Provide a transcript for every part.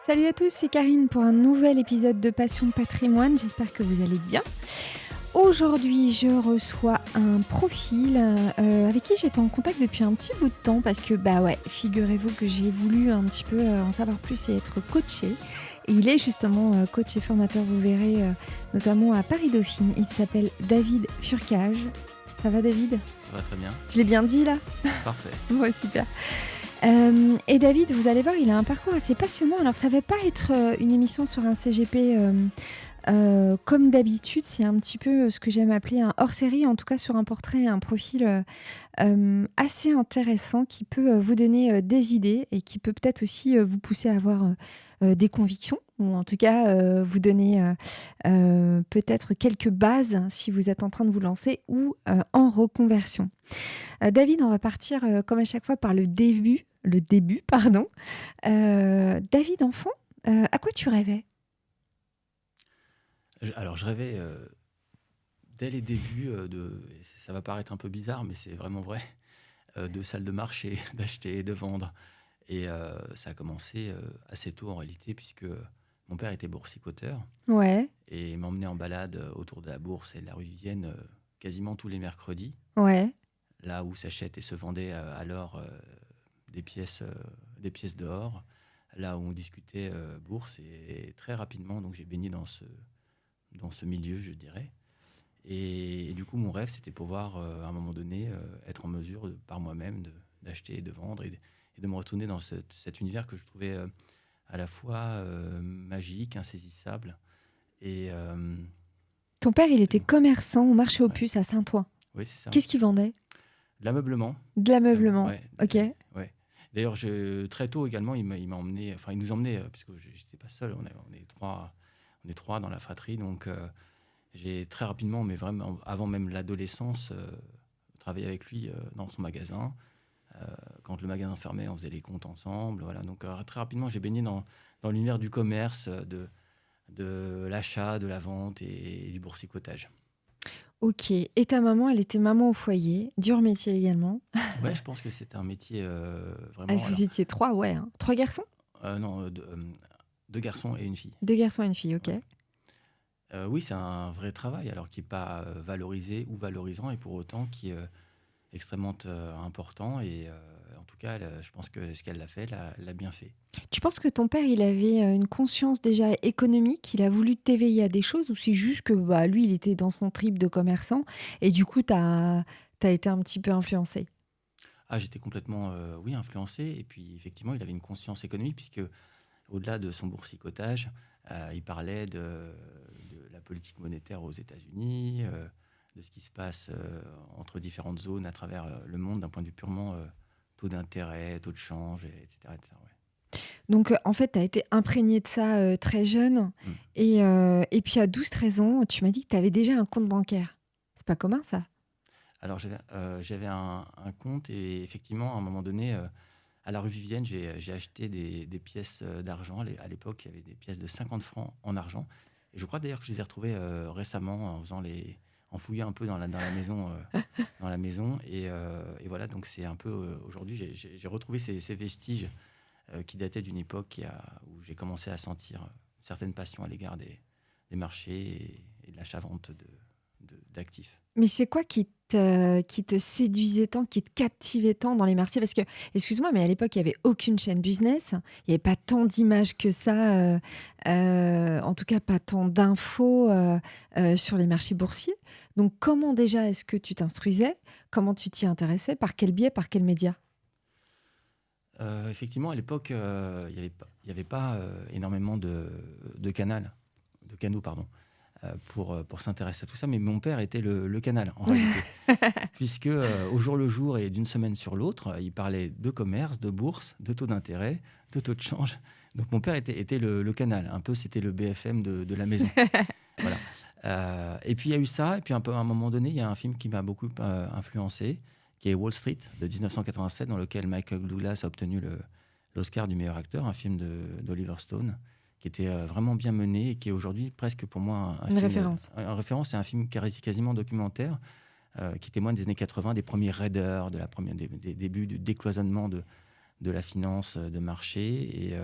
Salut à tous, c'est Karine pour un nouvel épisode de Passion Patrimoine. J'espère que vous allez bien. Aujourd'hui, je reçois un profil avec qui j'étais en contact depuis un petit bout de temps parce que, figurez-vous que j'ai voulu un petit peu en savoir plus et être coachée. Et il est justement coach et formateur, vous verrez, notamment à Paris Dauphine. Il s'appelle David Furcage. Ça va, David ? Ça va très bien. Je l'ai bien dit là ? Parfait. Ouais, super. Et David, vous allez voir, il a un parcours assez passionnant. Alors, ça ne va pas être une émission sur un CGP comme d'habitude. C'est un petit peu ce que j'aime appeler un hors-série, en tout cas sur un portrait, un profil assez intéressant qui peut vous donner des idées et qui peut peut-être aussi vous pousser à avoir des convictions ou en tout cas vous donner peut-être quelques bases si vous êtes en train de vous lancer ou en reconversion. David, on va partir comme à chaque fois par le début. David, enfant, à quoi tu rêvais ? Je rêvais dès les débuts ça va paraître un peu bizarre, mais c'est vraiment vrai, de salle de marché, d'acheter et de vendre. Et ça a commencé assez tôt en réalité, puisque mon père était boursicoteur. Ouais. Et m'emmenait en balade autour de la bourse et de la rue Vivienne quasiment tous les mercredis. Ouais. Là où s'achètent et se vendaient alors des pièces d'or, là où on discutait bourse. Et très rapidement, donc j'ai baigné dans ce milieu, je dirais. Et du coup, mon rêve, c'était pouvoir, à un moment donné, être en mesure, par moi-même, d'acheter et de vendre et de me retourner dans cet univers que je trouvais à la fois magique, insaisissable. Et, Ton père, il était commerçant au marché aux ouais. puces à Saint-Ouen. Oui, c'est ça. Qu'est-ce qu'il vendait ? De l'ameublement. De l'ameublement. Ouais. Ok. Ouais. D'ailleurs, très tôt également, il m'a emmené, enfin, il nous emmenait, puisque j'étais pas seul, on est trois dans la fratrie, donc j'ai très rapidement, mais vraiment avant même l'adolescence, travaillé avec lui dans son magasin. Quand le magasin fermait, on faisait les comptes ensemble. Voilà. Donc très rapidement, j'ai baigné dans l'univers du commerce, de l'achat, de la vente et du boursicotage. Ok. Et ta maman, elle était maman au foyer, dur métier également. Ouais, je pense que c'est un métier vraiment. Ah, vous étiez trois, ouais. Hein. 3 garçons ? Non, deux garçons et une fille. 2 garçons et une fille, ok. Ouais. Oui, c'est un vrai travail, alors qui n'est pas valorisé ou valorisant, et pour autant qui est extrêmement important. Et en tout cas, je pense que ce qu'elle l'a fait, elle l'a bien fait. Tu penses que ton père, il avait une conscience déjà économique, il a voulu t'éveiller à des choses, ou c'est juste que lui, il était dans son trip de commerçant et du coup, t'as été un petit peu influencé ? Ah, j'étais complètement, oui, influencé. Et puis, effectivement, il avait une conscience économique, puisque au-delà de son boursicotage, il parlait de la politique monétaire aux États-Unis, de ce qui se passe entre différentes zones à travers le monde, d'un point de vue purement taux d'intérêt, taux de change, etc. etc. Ouais. Donc, en fait, tu as été imprégné de ça très jeune. Mm. Et puis, à 12-13 ans, tu m'as dit que tu avais déjà un compte bancaire. C'est pas commun, ça ? Alors, j'avais un compte, et effectivement, à un moment donné, à la rue Vivienne, j'ai acheté des pièces d'argent. À l'époque, il y avait des pièces de 50 francs en argent. Et je crois d'ailleurs que je les ai retrouvées récemment en fouillant un peu dans la maison. Dans la maison. Et voilà, donc c'est un peu... aujourd'hui, j'ai retrouvé ces vestiges qui dataient d'une époque où j'ai commencé à sentir une certaine passion à l'égard des marchés et de l'achat-vente d'actifs. Mais c'est quoi qui te séduisait tant, qui te captivait tant dans les marchés ? Parce que, excuse-moi, mais à l'époque, il n'y avait aucune chaîne business. Il n'y avait pas tant d'images que ça. En tout cas, pas tant d'infos sur les marchés boursiers. Donc, comment déjà est-ce que tu t'instruisais ? Comment tu t'y intéressais ? Par quel biais ? Par quel média ? Effectivement, à l'époque, il n'y avait pas énormément de canaux, pardon, pour s'intéresser à tout ça. Mais mon père était le canal, en réalité. Puisque au jour le jour et d'une semaine sur l'autre, il parlait de commerce, de bourse, de taux d'intérêt, de taux de change. Donc mon père était le canal. Un peu, c'était le BFM de la maison. Voilà. Et puis il y a eu ça. Et puis à un moment donné, il y a un film qui m'a beaucoup influencé, qui est Wall Street de 1987, dans lequel Michael Douglas a obtenu l'Oscar du meilleur acteur, un film d'Oliver Stone, qui était vraiment bien mené et qui est aujourd'hui presque pour moi Une référence. Une référence. C'est un film quasiment documentaire qui témoigne des années 80, des premiers raiders, des débuts du décloisonnement de la finance de marché.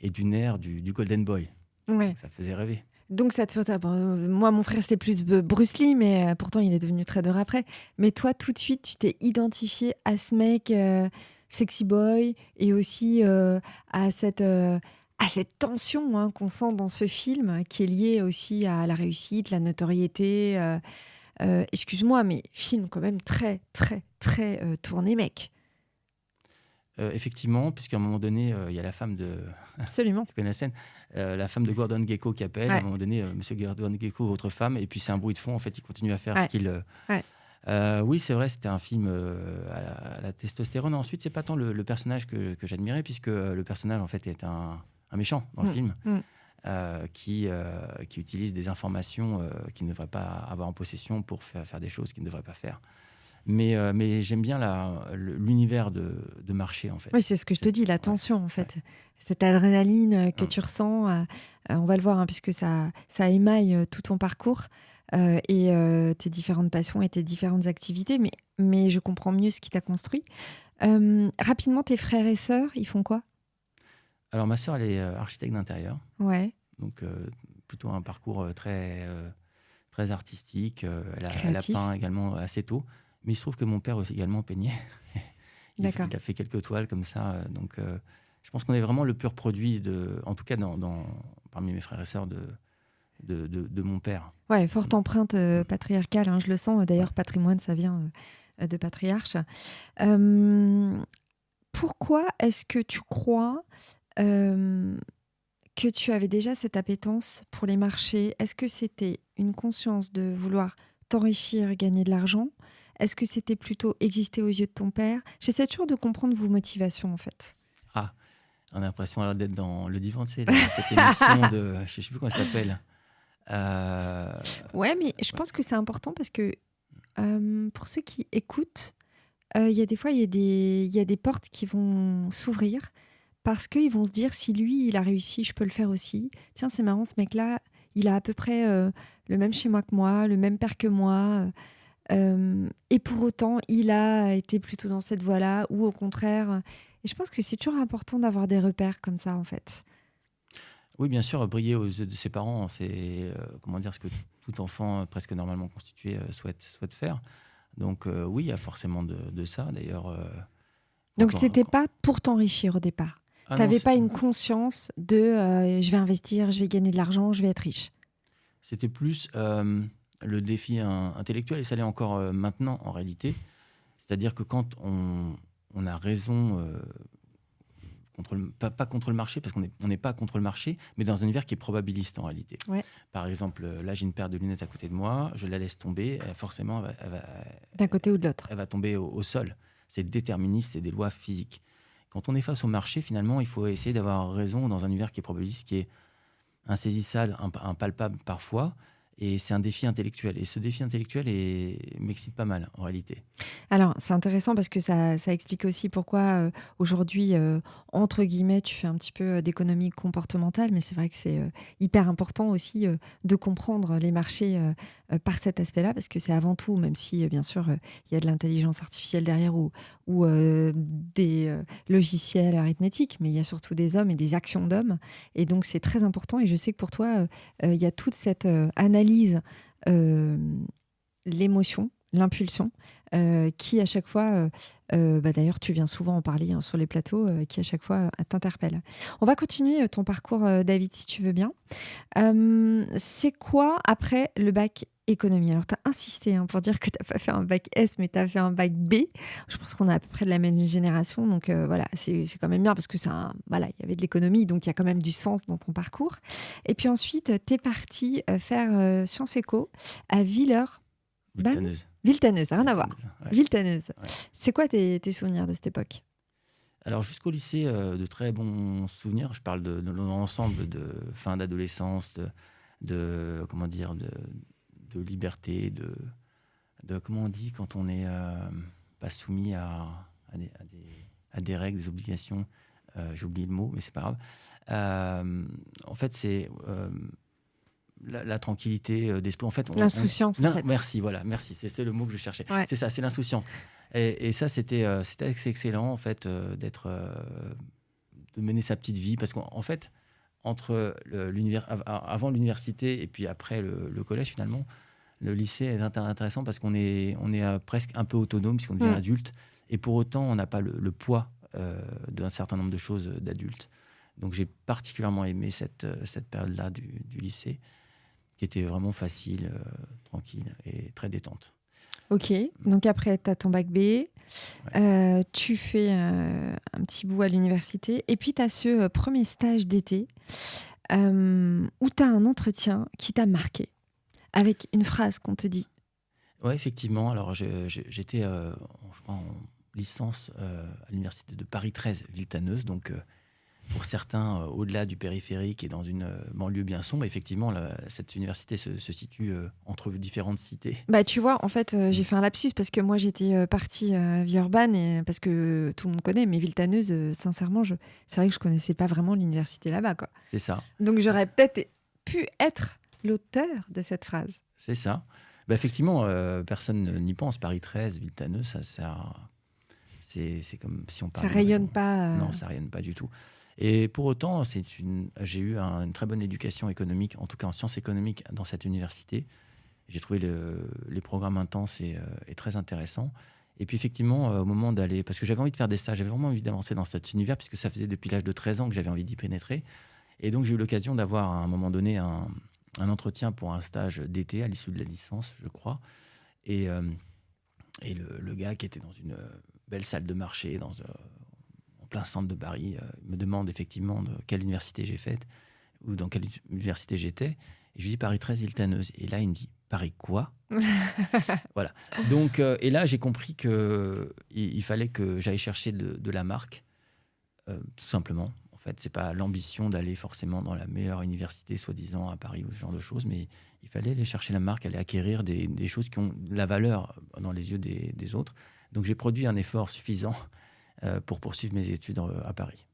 d'une ère du Golden Boy. Ouais. Donc, ça faisait rêver. Donc, ça te fait. Moi, mon frère, c'était plus Bruce Lee, mais pourtant, il est devenu trader après. Mais toi, tout de suite, tu t'es identifié à ce mec sexy boy et aussi à cette tension qu'on sent dans ce film qui est liée aussi à la réussite, la notoriété. Excuse-moi, mais film quand même très, très, très tourné, mec. Effectivement, puisqu'à un moment donné, il y a la femme de... Absolument. Tu connais la scène, la femme de Gordon Gekko qui appelle. Ouais. À un moment donné, Monsieur Gordon Gekko, votre femme, et puis c'est un bruit de fond. En fait, il continue à faire Ouais. ce qu'il. Ouais. Oui, c'est vrai, c'était un film à la testostérone. Ensuite, c'est pas tant le personnage que j'admirais, puisque le personnage en fait est un méchant dans le film, qui utilise des informations qu'il ne devrait pas avoir en possession pour faire des choses qu'il ne devrait pas faire. Mais j'aime bien l'univers de marché, en fait. Oui, c'est ce que je te dis, la tension, en fait. Ouais. Cette adrénaline que tu ressens, on va le voir, puisque ça émaille tout ton parcours et tes différentes passions et tes différentes activités. Mais je comprends mieux ce qui t'a construit. Rapidement, tes frères et sœurs, ils font quoi ? Alors, ma sœur, elle est architecte d'intérieur. Ouais. Donc, plutôt un parcours très artistique. Elle a peint également assez tôt. Mais il se trouve que mon père aussi également peignait. Il a fait quelques toiles comme ça. Donc, je pense qu'on est vraiment le pur produit, en tout cas parmi mes frères et sœurs, de mon père. Ouais, forte empreinte patriarcale, je le sens. D'ailleurs, patrimoine, ça vient de patriarche. Pourquoi est-ce que tu crois que tu avais déjà cette appétence pour les marchés ? Est-ce que c'était une conscience de vouloir t'enrichir et gagner de l'argent ? Est-ce que c'était plutôt exister aux yeux de ton père ? J'essaie toujours de comprendre vos motivations, en fait. Ah, on a l'impression alors d'être dans le divan, tu sais, cette émission de... Je ne sais plus comment ça s'appelle. Ouais, mais je pense que c'est important parce que pour ceux qui écoutent, il y a des fois, il y a des portes qui vont s'ouvrir parce qu'ils vont se dire, si lui, il a réussi, je peux le faire aussi. Tiens, c'est marrant, ce mec-là, il a à peu près le même schéma que moi, le même père que moi. Et pour autant, il a été plutôt dans cette voie-là, ou au contraire. Et je pense que c'est toujours important d'avoir des repères comme ça, en fait. Oui, bien sûr, briller aux yeux de ses parents, c'est ce que tout enfant presque normalement constitué souhaite faire. Donc oui, il y a forcément de ça, d'ailleurs. Donc c'était pas pour t'enrichir au départ. Tu n'avais pas une conscience de je vais investir, je vais gagner de l'argent, je vais être riche. C'était plus le défi intellectuel, et ça l'est encore maintenant en réalité. C'est-à-dire que quand on a raison, pas contre le marché, parce qu'on n'est pas contre le marché, mais dans un univers qui est probabiliste en réalité. Ouais. Par exemple, là j'ai une paire de lunettes à côté de moi, je la laisse tomber, forcément elle va d'un côté ou de l'autre. Elle va tomber au sol. C'est déterministe, c'est des lois physiques. Quand on est face au marché, finalement, il faut essayer d'avoir raison dans un univers qui est probabiliste, qui est insaisissable, impalpable parfois. Et c'est un défi intellectuel. Et ce défi intellectuel m'excite pas mal, en réalité. Alors, c'est intéressant parce que ça explique aussi pourquoi aujourd'hui, entre guillemets, tu fais un petit peu d'économie comportementale. Mais c'est vrai que c'est hyper important aussi de comprendre les marchés par cet aspect-là. Parce que c'est avant tout, même si, bien sûr, il y a de l'intelligence artificielle derrière ou des logiciels arithmétiques, mais il y a surtout des hommes et des actions d'hommes. Et donc, c'est très important. Et je sais que pour toi, il y a toute cette analyse, l'émotion, l'impulsion, qui à chaque fois, d'ailleurs tu viens souvent en parler sur les plateaux, qui à chaque fois t'interpelle. On va continuer ton parcours, David, si tu veux bien. C'est quoi après le bac économie ? Alors tu as insisté pour dire que tu n'as pas fait un bac S, mais tu as fait un bac B. Je pense qu'on est à peu près de la même génération, donc voilà, c'est quand même bien parce que voilà, il y avait de l'économie, donc il y a quand même du sens dans ton parcours. Et puis ensuite, tu es parti faire Sciences Éco à Villetaneuse, rien à voir. Ouais. Villetaneuse. Ouais. C'est quoi tes souvenirs de cette époque ? Alors, jusqu'au lycée, de très bons souvenirs. Je parle de l'ensemble de fin d'adolescence, de liberté, de comment on dit quand on n'est pas soumis à des règles, des obligations. J'ai oublié le mot, mais c'est pas grave. En fait, c'est... La tranquillité d'esprit. En fait, l'insouciance. En fait. Merci, c'était le mot que je cherchais. Ouais. C'est ça, c'est l'insouciance. Et ça, c'était excellent, en fait, d'être mener sa petite vie. Parce qu'en fait, avant l'université et puis après le collège, finalement, le lycée est intéressant parce qu'on est presque un peu autonome puisqu'on devient adulte. Et pour autant, on n'a pas le poids d'un certain nombre de choses d'adulte. Donc j'ai particulièrement aimé cette période-là du lycée, qui était vraiment facile, tranquille et très détente. Ok, donc après, tu as ton bac B, Ouais. tu fais un petit bout à l'université, et puis tu as ce premier stage d'été où tu as un entretien qui t'a marqué, avec une phrase qu'on te dit. Ouais, effectivement. Alors j'étais je crois, en licence à l'université de Paris 13, Villetaneuse, donc pour certains, au-delà du périphérique et dans une banlieue bien sombre, effectivement, cette université se situe entre différentes cités. Bah, tu vois, en fait, j'ai fait un lapsus parce que moi, j'étais partie à Villeurbanne, parce que tout le monde connaît, mais Villetaneuse, sincèrement, c'est vrai que je connaissais pas vraiment l'université là-bas, quoi. C'est ça. Donc, j'aurais peut-être pu être l'auteur de cette phrase. C'est ça. Bah, effectivement, personne n'y pense. Paris 13, Villetaneuse, c'est comme si on Ça parlait de rayonne région. pas. Non, ça rayonne pas du tout. Et pour autant, j'ai eu une très bonne éducation économique, en tout cas en sciences économiques, dans cette université. J'ai trouvé les programmes intenses et très intéressants. Et puis effectivement, au moment d'aller... Parce que j'avais envie de faire des stages, j'avais vraiment envie d'avancer dans cet univers, puisque ça faisait depuis l'âge de 13 ans que j'avais envie d'y pénétrer. Et donc j'ai eu l'occasion d'avoir à un moment donné un entretien pour un stage d'été à l'issue de la licence, je crois. Et le gars qui était dans une belle salle de marché, en plein centre de Paris, me demande effectivement de quelle université j'ai faite ou dans quelle université j'étais. Et je lui dis Paris 13, Villetaneuse. Et là, il me dit Paris quoi? Voilà. Donc, et là, j'ai compris qu'il fallait que j'aille chercher de la marque, tout simplement. En fait, c'est pas l'ambition d'aller forcément dans la meilleure université, soi-disant à Paris ou ce genre de choses, mais il fallait aller chercher la marque, aller acquérir des choses qui ont de la valeur dans les yeux des autres. Donc, j'ai produit un effort suffisant pour poursuivre mes études à Paris.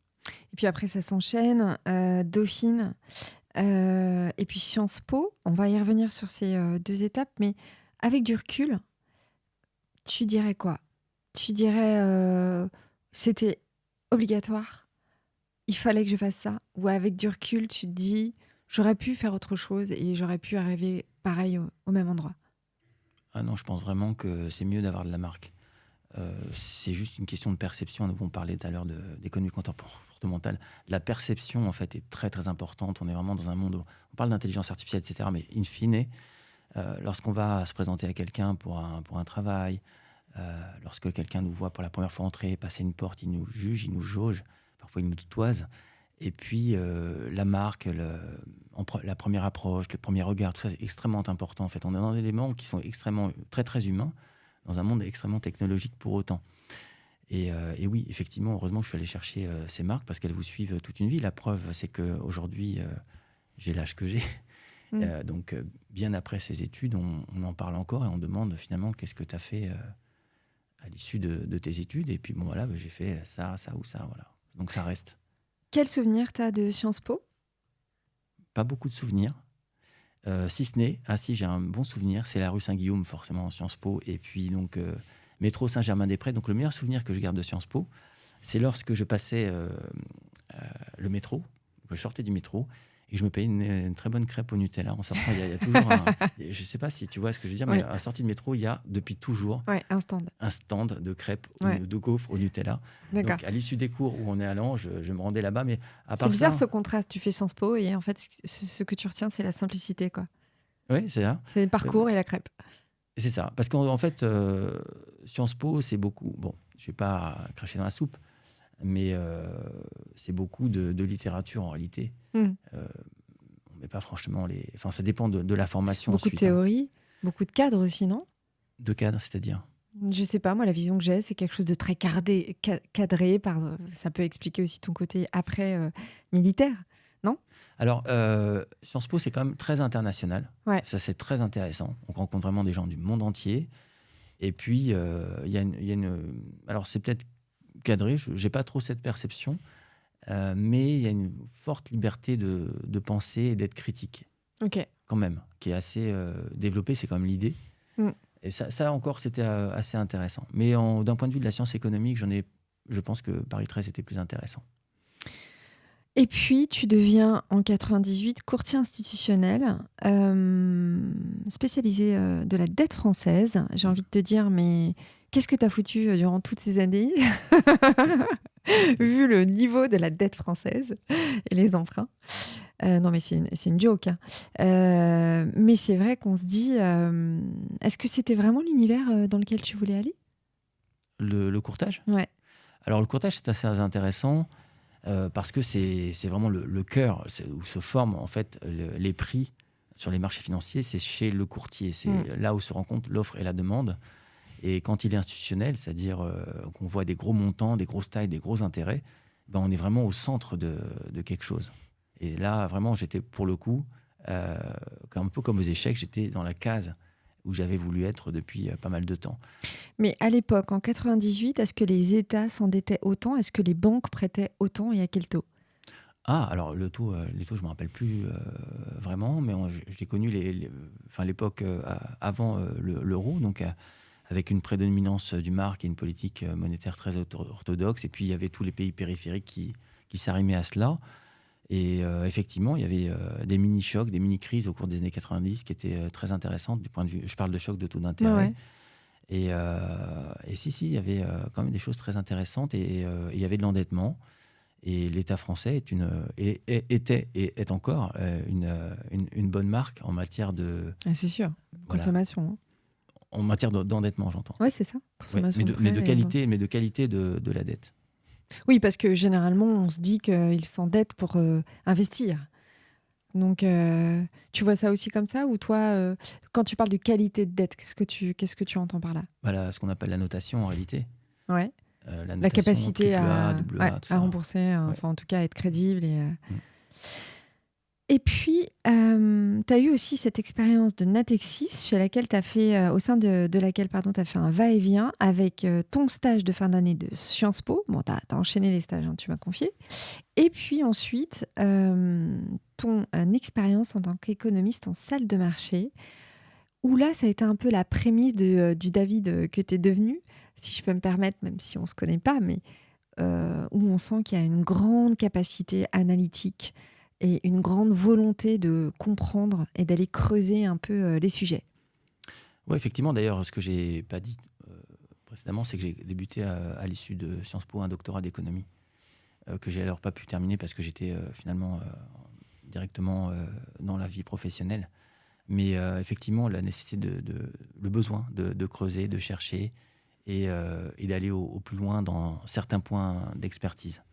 Et puis après, ça s'enchaîne. Dauphine, et puis Sciences Po. On va y revenir sur ces deux étapes, mais avec du recul, tu dirais quoi? Tu dirais c'était obligatoire? Il fallait que je fasse ça? Ou avec du recul, tu te dis j'aurais pu faire autre chose et j'aurais pu arriver pareil au même endroit? Ah non, je pense vraiment que c'est mieux d'avoir de la marque. C'est juste une question de perception. Nous avons parlé tout à l'heure d'économie comportementale. La perception, en fait, est très, très importante. On est vraiment dans un monde où on parle d'intelligence artificielle, etc. Mais in fine, lorsqu'on va se présenter à quelqu'un pour un travail, lorsque quelqu'un nous voit pour la première fois entrer, passer une porte, il nous juge, il nous jauge, parfois il nous tutoise. Et puis, la marque, la première approche, le premier regard, tout ça, c'est extrêmement important. En fait, on est dans des éléments qui sont extrêmement, très, très humains, dans un monde extrêmement technologique pour autant. Et oui, effectivement, heureusement que je suis allé chercher ces marques parce qu'elles vous suivent toute une vie. La preuve, c'est qu'aujourd'hui, j'ai l'âge que j'ai. Donc, bien après ces études, on en parle encore et on demande finalement qu'est-ce que tu as fait à l'issue de tes études. Et puis, bon, voilà, j'ai fait ça, ça ou ça. Voilà. Donc, ça reste. Quel souvenir tu as de Sciences Po? Pas beaucoup de souvenirs. Si ce n'est, si j'ai un bon souvenir, c'est la rue Saint-Guillaume, forcément, en Sciences Po. Et puis, donc, métro Saint-Germain-des-Prés. Donc, le meilleur souvenir que je garde de Sciences Po, c'est lorsque je passais le métro, que je sortais du métro, et que je me payais une très bonne crêpe au Nutella. En sortant, il y a toujours je ne sais pas si tu vois ce que je veux dire, mais à la sortie de métro, il y a depuis toujours un stand de crêpes, de gaufres au Nutella. Donc, à l'issue des cours où on est allant, je me rendais là-bas. Mais à part c'est bizarre ça, ce contraste. Tu fais Sciences Po et en fait, ce que tu retiens, c'est la simplicité, quoi. Oui, c'est ça. C'est le parcours et la crêpe. C'est ça. Parce qu'en fait, Sciences Po, c'est beaucoup... Bon, je ne vais pas cracher dans la soupe, mais c'est beaucoup de littérature en réalité. On ne met pas franchement les... Enfin, ça dépend de la formation. Beaucoup ensuite, de théorie, beaucoup de cadres aussi, non? De cadres, c'est-à-dire? Je sais pas, moi, la vision que j'ai, c'est quelque chose de très cadré. Ça peut expliquer aussi ton côté après militaire, non? Alors, Sciences Po, c'est quand même très international. Ouais. Ça, c'est très intéressant. On rencontre vraiment des gens du monde entier. Et puis, il y a une... Alors, c'est peut-être cadré, je n'ai pas trop cette perception, mais il y a une forte liberté de penser et d'être critique. Ok. Quand même, qui est assez développée, c'est quand même l'idée. Et ça encore, c'était assez intéressant. Mais d'un point de vue de la science économique, je pense que Paris 13 était plus intéressant. Et puis, tu deviens en 98 courtier institutionnel, spécialisé de la dette française. J'ai envie de te dire, mais qu'est-ce que tu as foutu durant toutes ces années, vu le niveau de la dette française et les emprunts? Non, mais c'est une joke, hein. Mais c'est vrai qu'on se dit, est-ce que c'était vraiment l'univers dans lequel tu voulais aller? Le courtage? Ouais. Alors, le courtage, c'est assez intéressant parce que c'est vraiment le cœur où se forment en fait les prix sur les marchés financiers. C'est chez le courtier. C'est là où se rencontrent l'offre et la demande. Et quand il est institutionnel, c'est-à-dire qu'on voit des gros montants, des grosses tailles, des gros intérêts, ben on est vraiment au centre de quelque chose. Et là, vraiment, j'étais pour le coup, un peu comme aux échecs, j'étais dans la case où j'avais voulu être depuis pas mal de temps. Mais à l'époque, en 98, est-ce que les États s'endettaient autant? Est-ce que les banques prêtaient autant et à quel taux? Ah, alors les taux, je ne me rappelle plus vraiment, mais j'ai connu l'époque avant l'euro, donc avec une prédominance du mark et une politique monétaire très orthodoxe. Et puis, il y avait tous les pays périphériques qui s'arrimaient à cela. Et effectivement, il y avait des mini-chocs, des mini-crises au cours des années 90 qui étaient très intéressantes du point de vue... Je parle de choc de taux d'intérêt. Ouais. Et si, il y avait quand même des choses très intéressantes. Et il y avait de l'endettement. Et l'État français était et est encore une bonne marque en matière de... Ah, c'est sûr, consommation. Voilà. En matière d'endettement, j'entends. Oui, c'est ça. Consommation mais de qualité de la dette. Oui, parce que généralement, on se dit qu'ils s'endettent pour investir. Donc, tu vois ça aussi comme ça? Ou toi, quand tu parles de qualité de dette, qu'est-ce que tu entends par là? Voilà, ce qu'on appelle la notation, en réalité. Ouais. La notation, capacité AAA, à rembourser, enfin en tout cas être crédible. Et puis, tu as eu aussi cette expérience de Natexis, chez laquelle tu as fait, au sein de laquelle tu as fait un va-et-vient avec ton stage de fin d'année de Sciences Po. Bon, tu as enchaîné les stages, hein, tu m'as confié. Et puis ensuite, ton expérience en tant qu'économiste en salle de marché, où là, ça a été un peu la prémisse du David que tu es devenu, si je peux me permettre, même si on ne se connaît pas, mais où on sent qu'il y a une grande capacité analytique et une grande volonté de comprendre et d'aller creuser un peu les sujets. Oui, effectivement. D'ailleurs, ce que je n'ai pas dit précédemment, c'est que j'ai débuté à l'issue de Sciences Po un doctorat d'économie, que j'ai alors pas pu terminer parce que j'étais finalement directement dans la vie professionnelle. Mais effectivement, la nécessité, le besoin de creuser, de chercher et d'aller au plus loin dans certains points d'expertise.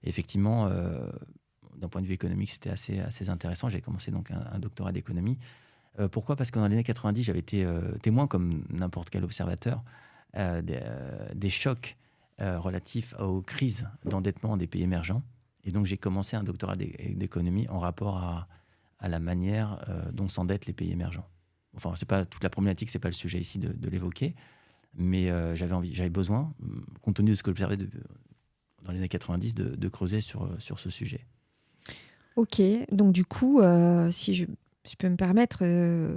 Et effectivement, d'un point de vue économique, c'était assez intéressant. J'ai commencé donc un doctorat d'économie. Pourquoi ? Parce que dans les années 90, j'avais été témoin, comme n'importe quel observateur, des chocs relatifs aux crises d'endettement des pays émergents. Et donc, j'ai commencé un doctorat d'économie en rapport à la manière dont s'endettent les pays émergents. Enfin, c'est pas toute la problématique, c'est pas le sujet ici de l'évoquer, mais j'avais besoin, compte tenu de ce que j'observais dans les années 90, de creuser sur ce sujet. Ok, donc du coup, si je peux me permettre,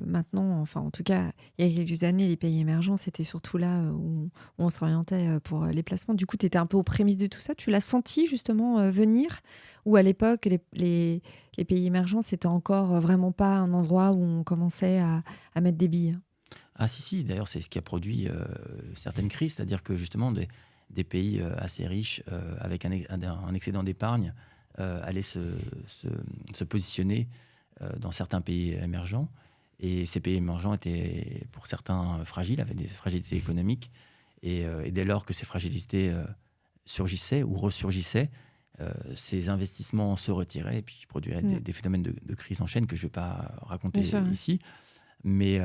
maintenant, enfin en tout cas, il y a quelques années, les pays émergents, c'était surtout là où on s'orientait pour les placements. Du coup, tu étais un peu aux prémices de tout ça. Tu l'as senti justement venir? Ou à l'époque, les pays émergents, c'était encore vraiment pas un endroit où on commençait à mettre des billes? Ah si, d'ailleurs, c'est ce qui a produit certaines crises, c'est-à-dire que justement, des pays assez riches, avec un excédent d'épargne, allaient se positionner dans certains pays émergents. Et ces pays émergents étaient, pour certains, fragiles, avaient des fragilités économiques. Et dès lors que ces fragilités surgissaient ou ressurgissaient, ces investissements se retiraient et puis produiraient des phénomènes de crise en chaîne que je ne vais pas raconter ici. Mais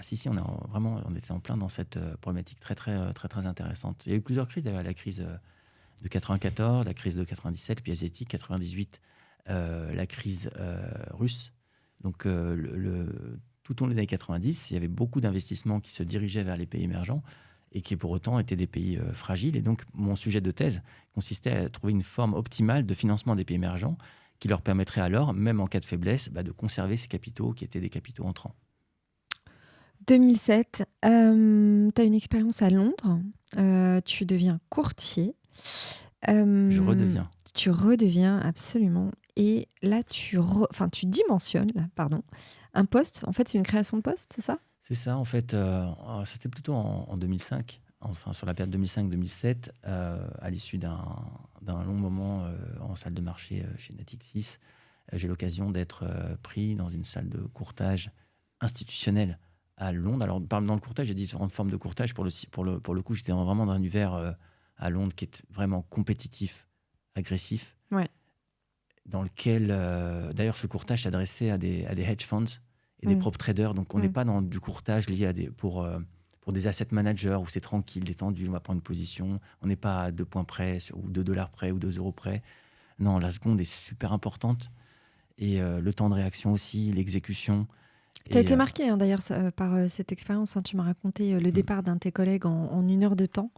si, on était en plein dans cette problématique très, très, très, très intéressante. Il y a eu plusieurs crises, d'ailleurs, la crise de 94, la crise de 97, puis asiatique, 98, la crise russe. Donc, tout au long des années 90, il y avait beaucoup d'investissements qui se dirigeaient vers les pays émergents et qui, pour autant, étaient des pays fragiles. Et donc, mon sujet de thèse consistait à trouver une forme optimale de financement des pays émergents qui leur permettrait alors, même en cas de faiblesse, de conserver ces capitaux qui étaient des capitaux entrants. 2007, tu as une expérience à Londres, tu deviens courtier. Je redeviens. tu redeviens absolument. Et là, tu dimensionnes, là, pardon, un poste. En fait, c'est une création de poste, c'est ça? C'est ça, en fait, c'était plutôt en 2005, enfin sur la période 2005-2007, à l'issue d'un long moment en salle de marché chez Natixis. J'ai l'occasion d'être pris dans une salle de courtage institutionnelle à Londres. Alors, dans le courtage, il y a différentes formes de courtage. Pour le coup, j'étais vraiment dans un univers à Londres qui est vraiment compétitif, agressif, Ouais. dans lequel, d'ailleurs, ce courtage s'adressait à des hedge funds et des prop traders. Donc, on n'est pas dans du courtage lié à pour des asset managers où c'est tranquille, détendu, on va prendre une position. On n'est pas à 2 points près, ou 2 dollars près, ou 2 euros près. Non, la seconde est super importante. Et le temps de réaction aussi, l'exécution. Tu as été marqué d'ailleurs par cette expérience. Tu m'as raconté le départ d'un de tes collègues en 1 heure de temps.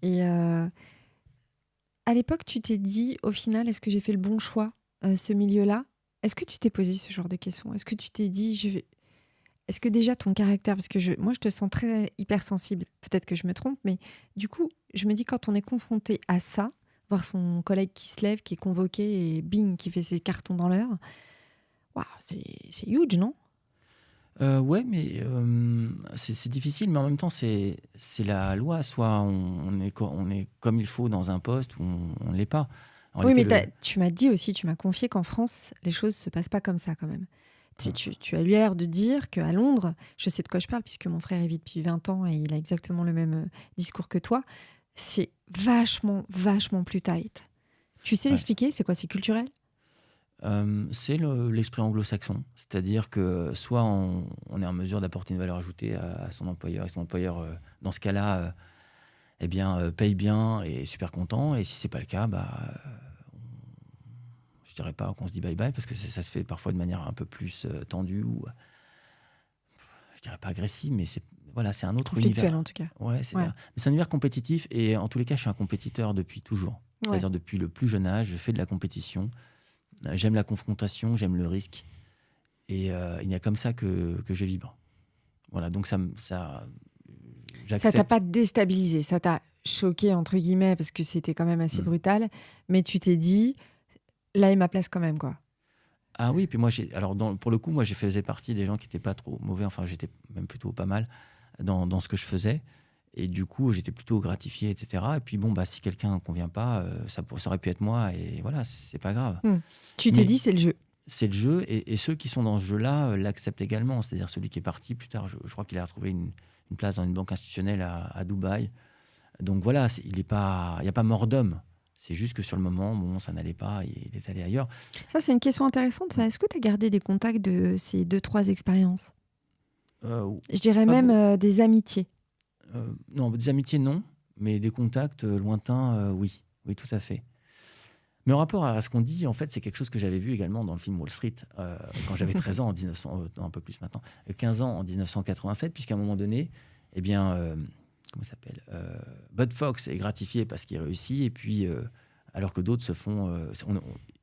Et à l'époque, tu t'es dit, au final, est-ce que j'ai fait le bon choix, ce milieu-là? Est-ce que tu t'es posé ce genre de questions? Est-ce que tu t'es dit, est-ce que déjà ton caractère, parce que moi je te sens très hypersensible, peut-être que je me trompe, mais du coup, je me dis quand on est confronté à ça, voir son collègue qui se lève, qui est convoqué et bing, qui fait ses cartons dans l'heure, waouh, c'est huge, non? Ouais, mais c'est difficile, mais en même temps, c'est la loi. Soit on est comme il faut dans un poste, ou on ne l'est pas. Oui, mais tu m'as dit aussi, tu m'as confié qu'en France, les choses ne se passent pas comme ça quand même. Tu as eu l'air de dire qu'à Londres, je sais de quoi je parle puisque mon frère y vit depuis 20 ans et il a exactement le même discours que toi, c'est vachement, vachement plus tight. Tu sais l'expliquer? C'est quoi? C'est culturel? C'est l'esprit anglo-saxon. C'est-à-dire que soit on est en mesure d'apporter une valeur ajoutée à son employeur, et son employeur, dans ce cas-là, paye bien et est super content. Et si c'est pas le cas, je dirais pas qu'on se dit bye-bye, parce que ça se fait parfois de manière un peu plus tendue, ou je dirais pas agressive, mais c'est un autre Conflictuel univers. en tout cas. Ouais, mais c'est un univers compétitif, et en tous les cas, je suis un compétiteur depuis toujours. C'est-à-dire depuis le plus jeune âge, je fais de la compétition. J'aime la confrontation, j'aime le risque. Et il n'y a comme ça que je vibre. Voilà, donc j'accepte. Ça t'a pas déstabilisé, ça t'a choqué, entre guillemets, parce que c'était quand même assez brutal, mais tu t'es dit, là est ma place quand même, quoi. Ah oui, puis moi, pour le coup, moi, je faisais partie des gens qui n'étaient pas trop mauvais, enfin, j'étais même plutôt pas mal dans ce que je faisais. Et du coup, j'étais plutôt gratifié, etc. Et puis bon, si quelqu'un ne convient pas, ça aurait pu être moi, et voilà, c'est pas grave. Tu t'es dit, c'est le jeu. C'est le jeu, et ceux qui sont dans ce jeu-là l'acceptent également. C'est-à-dire celui qui est parti plus tard, je crois qu'il a retrouvé une place dans une banque institutionnelle à Dubaï. Donc voilà, il n'y a pas mort d'homme. C'est juste que sur le moment, ça n'allait pas, il est allé ailleurs. Ça, c'est une question intéressante. Ça. Est-ce que tu as gardé des contacts de ces 2-3 expériences? Je dirais même des amitiés. Non, des amitiés, non. Mais des contacts lointains, oui. Oui, tout à fait. Mais en rapport à ce qu'on dit, en fait, c'est quelque chose que j'avais vu également dans le film Wall Street, quand j'avais 13 ans, un peu plus maintenant, 15 ans en 1987, puisqu'à un moment donné, comment ça s'appelle, Bud Fox est gratifié parce qu'il réussit, et puis, alors que d'autres se font...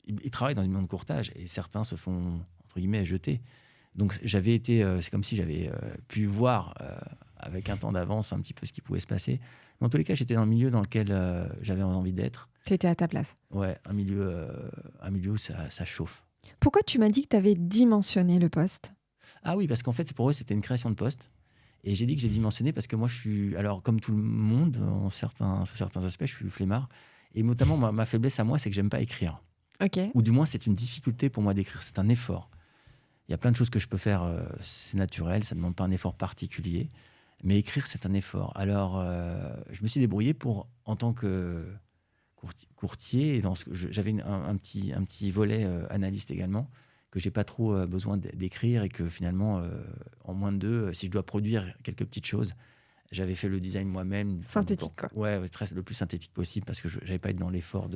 ils travaillent dans une monde de courtage, et certains se font, entre guillemets, jeter. Donc, c'est comme si j'avais pu voir avec un temps d'avance un petit peu ce qui pouvait se passer. Mais en tous les cas, j'étais dans le milieu dans lequel j'avais envie d'être. Tu étais à ta place. Ouais, un milieu où ça chauffe. Pourquoi tu m'as dit que tu avais dimensionné le poste? Ah oui, parce qu'en fait, pour eux, c'était une création de poste. Et j'ai dit que j'ai dimensionné parce que moi, je suis... Alors, comme tout le monde, sous certains aspects, je suis flemmard. Et notamment, ma faiblesse à moi, c'est que j'aime pas écrire. Ok. Ou du moins, c'est une difficulté pour moi d'écrire. C'est un effort. Il y a plein de choses que je peux faire, c'est naturel, ça ne demande pas un effort particulier. Mais écrire, c'est un effort. Alors, je me suis débrouillé en tant que courtier, et j'avais un petit volet analyste également, que j'ai pas trop besoin d'écrire, et que finalement, en moins de 2, si je dois produire quelques petites choses, j'avais fait le design moi-même. Synthétique, quoi. Ouais, le plus synthétique possible, parce que je n'avais pas été dans l'effort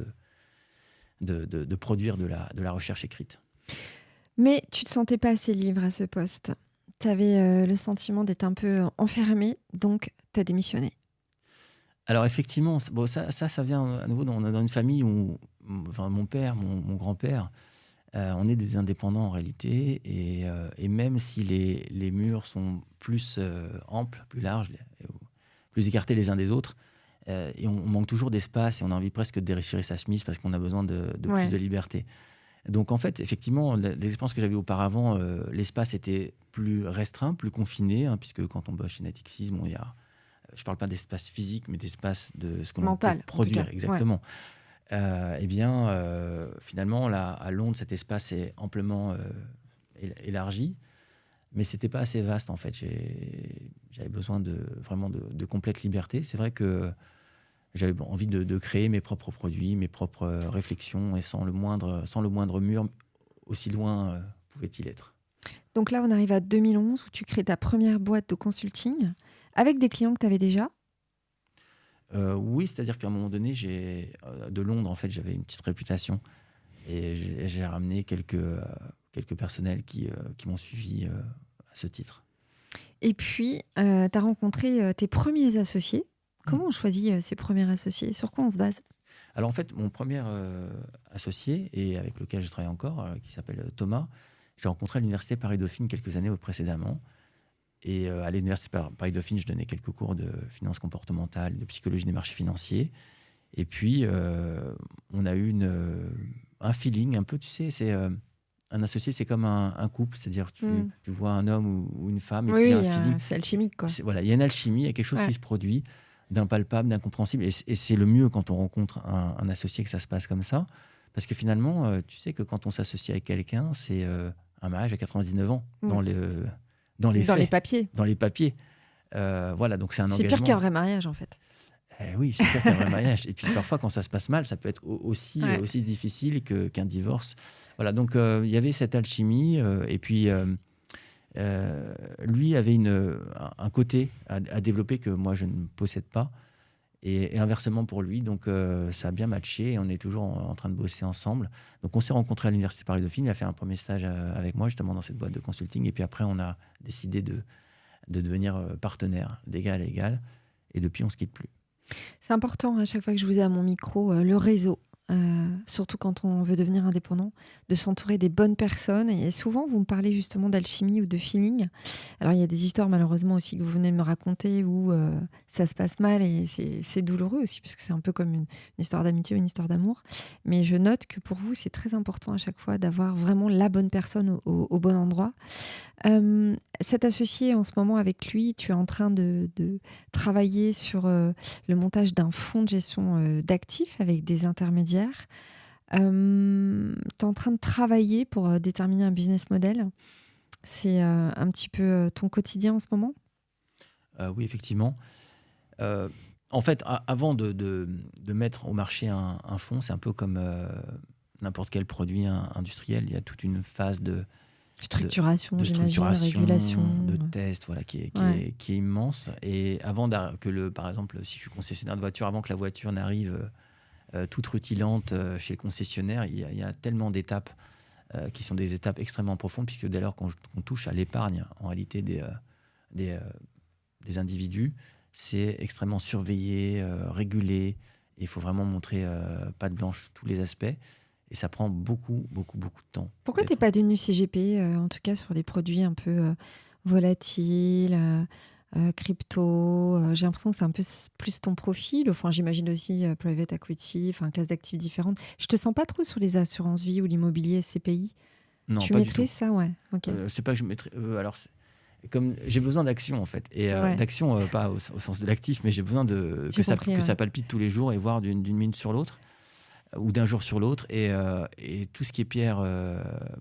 de produire de la recherche écrite. Mais tu te sentais pas assez libre à ce poste. Tu avais le sentiment d'être un peu enfermé, donc tu as démissionné. Alors effectivement, ça vient à nouveau dans une famille où, enfin, mon père, mon grand-père, on est des indépendants en réalité, et même si les murs sont plus amples, plus larges, plus écartés les uns des autres, Et on manque toujours d'espace et on a envie presque de déchirer sa chemise parce qu'on a besoin de Ouais. plus de liberté. Donc en fait, effectivement, l'expérience que j'avais auparavant, l'espace était plus restreint, plus confiné, hein, puisque quand on bosse chez Natixis, bon, je ne parle pas d'espace physique, mais d'espace de ce que l'on peut Mental, en tout produire, cas. Ouais. exactement. Eh bien, finalement, là, à Londres, cet espace est amplement élargi, mais ce n'était pas assez vaste, en fait. J'avais besoin vraiment de complète liberté. C'est vrai que j'avais envie de créer mes propres produits, mes propres réflexions, et sans le moindre mur, aussi loin pouvait-il être. Donc là, on arrive à 2011 où tu crées ta première boîte de consulting avec des clients que tu avais déjà. Oui, c'est-à-dire qu'à un moment donné, de Londres, en fait, j'avais une petite réputation. Et j'ai ramené quelques personnels qui m'ont suivi à ce titre. Et puis, tu as rencontré tes premiers associés. Comment on choisit ces premiers associés? Sur quoi on se base? Alors en fait, mon premier associé, et avec lequel je travaille encore, qui s'appelle Thomas, j'ai rencontré à l'université Paris-Dauphine quelques années précédemment. Et à l'université Paris-Dauphine, je donnais quelques cours de finance comportementale, de psychologie des marchés financiers. Et puis, on a eu un feeling un peu, tu sais, un associé, c'est comme un couple, c'est-à-dire tu vois un homme ou une femme, et puis il y a un feeling. C'est alchimique, quoi. Voilà, il y a une alchimie, il y a quelque chose qui se produit, d'impalpable, d'incompréhensible. Et c'est le mieux quand on rencontre un associé que ça se passe comme ça. Parce que finalement, tu sais que quand on s'associe avec quelqu'un, c'est un mariage à 99 ans dans les faits. Dans les papiers. Dans les papiers. Voilà, donc c'est un engagement. C'est pire qu'un vrai mariage, en fait. Oui, c'est pire qu'un vrai mariage. Et puis parfois, quand ça se passe mal, ça peut être aussi difficile qu'un divorce. Voilà, donc il y avait cette alchimie. Et puis, lui avait un côté à développer que moi, je ne possède pas. Et inversement pour lui. Donc, ça a bien matché. Et on est toujours en train de bosser ensemble. Donc, on s'est rencontrés à l'Université Paris-Dauphine. Il a fait un premier stage avec moi, justement, dans cette boîte de consulting. Et puis après, on a décidé de devenir partenaires d'égal à égal. Et depuis, on ne se quitte plus. C'est important, à chaque fois que je vous ai à mon micro, le réseau. Surtout quand on veut devenir indépendant, de s'entourer des bonnes personnes. Et souvent, vous me parlez justement d'alchimie ou de feeling. Alors, il y a des histoires, malheureusement, aussi que vous venez de me raconter où ça se passe mal et c'est douloureux aussi, puisque c'est un peu comme une histoire d'amitié ou une histoire d'amour. Mais je note que pour vous, c'est très important à chaque fois d'avoir vraiment la bonne personne au bon endroit. Cet associé, en ce moment, avec lui, tu es en train de travailler sur le montage d'un fonds de gestion d'actifs avec des intermédiaires. Tu es en train de travailler pour déterminer un business model. C'est un petit peu ton quotidien en ce moment? Oui, effectivement. En fait, avant de mettre au marché un fonds, c'est un peu comme n'importe quel produit industriel. Il y a toute une phase de structuration, structuration, régulation, de test, voilà, qui est immense. Et avant par exemple, si je suis concessionnaire de voiture, avant que la voiture n'arrive toute rutilante chez le concessionnaire, il y a tellement d'étapes qui sont des étapes extrêmement profondes, puisque dès lors qu'on touche à l'épargne, en réalité des individus, c'est extrêmement surveillé, régulé. Il faut vraiment montrer patte blanche tous les aspects. Et ça prend beaucoup, beaucoup, beaucoup de temps. Pourquoi tu n'es pas devenu CGP, en tout cas sur des produits un peu volatiles, crypto? J'ai l'impression que c'est un peu plus ton profil. Enfin, j'imagine aussi private equity, classe d'actifs différentes. Je te sens pas trop sur les assurances vie ou l'immobilier SCPI. Non, tu pas maîtrises du tout. Ça, ouais. Ok. C'est pas que je maîtrise. Alors, comme j'ai besoin d'action en fait, et d'action pas au sens de l'actif, mais j'ai besoin que ça palpite tous les jours et voir d'une minute sur l'autre ou d'un jour sur l'autre, et tout ce qui est pierre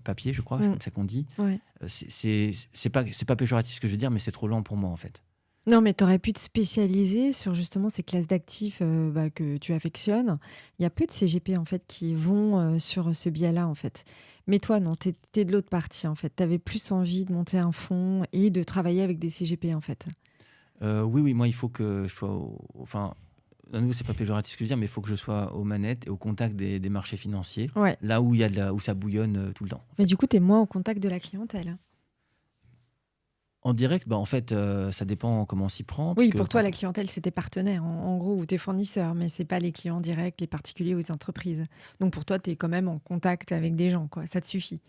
papier, je crois, c'est comme ça qu'on dit. Ouais. C'est pas péjoratif ce que je veux dire, mais c'est trop lent pour moi en fait. Non, mais tu aurais pu te spécialiser sur justement ces classes d'actifs que tu affectionnes. Il y a peu de CGP en fait qui vont sur ce biais-là en fait. Mais toi, non, t'es de l'autre partie en fait. Tu avais plus envie de monter un fonds et de travailler avec des CGP en fait. Oui, moi il faut que je sois à nouveau, c'est pas péjoratif ce que je veux dire, mais il faut que je sois aux manettes et au contact des marchés financiers, là où où ça bouillonne tout le temps. Mais du coup, tu es moins au contact de la clientèle. En direct, en fait, ça dépend comment on s'y prend. Oui, pour toi, la clientèle, c'est tes partenaires, en gros, ou tes fournisseurs, mais c'est pas les clients directs, les particuliers ou les entreprises. Donc pour toi, tu es quand même en contact avec des gens, quoi. Ça te suffit.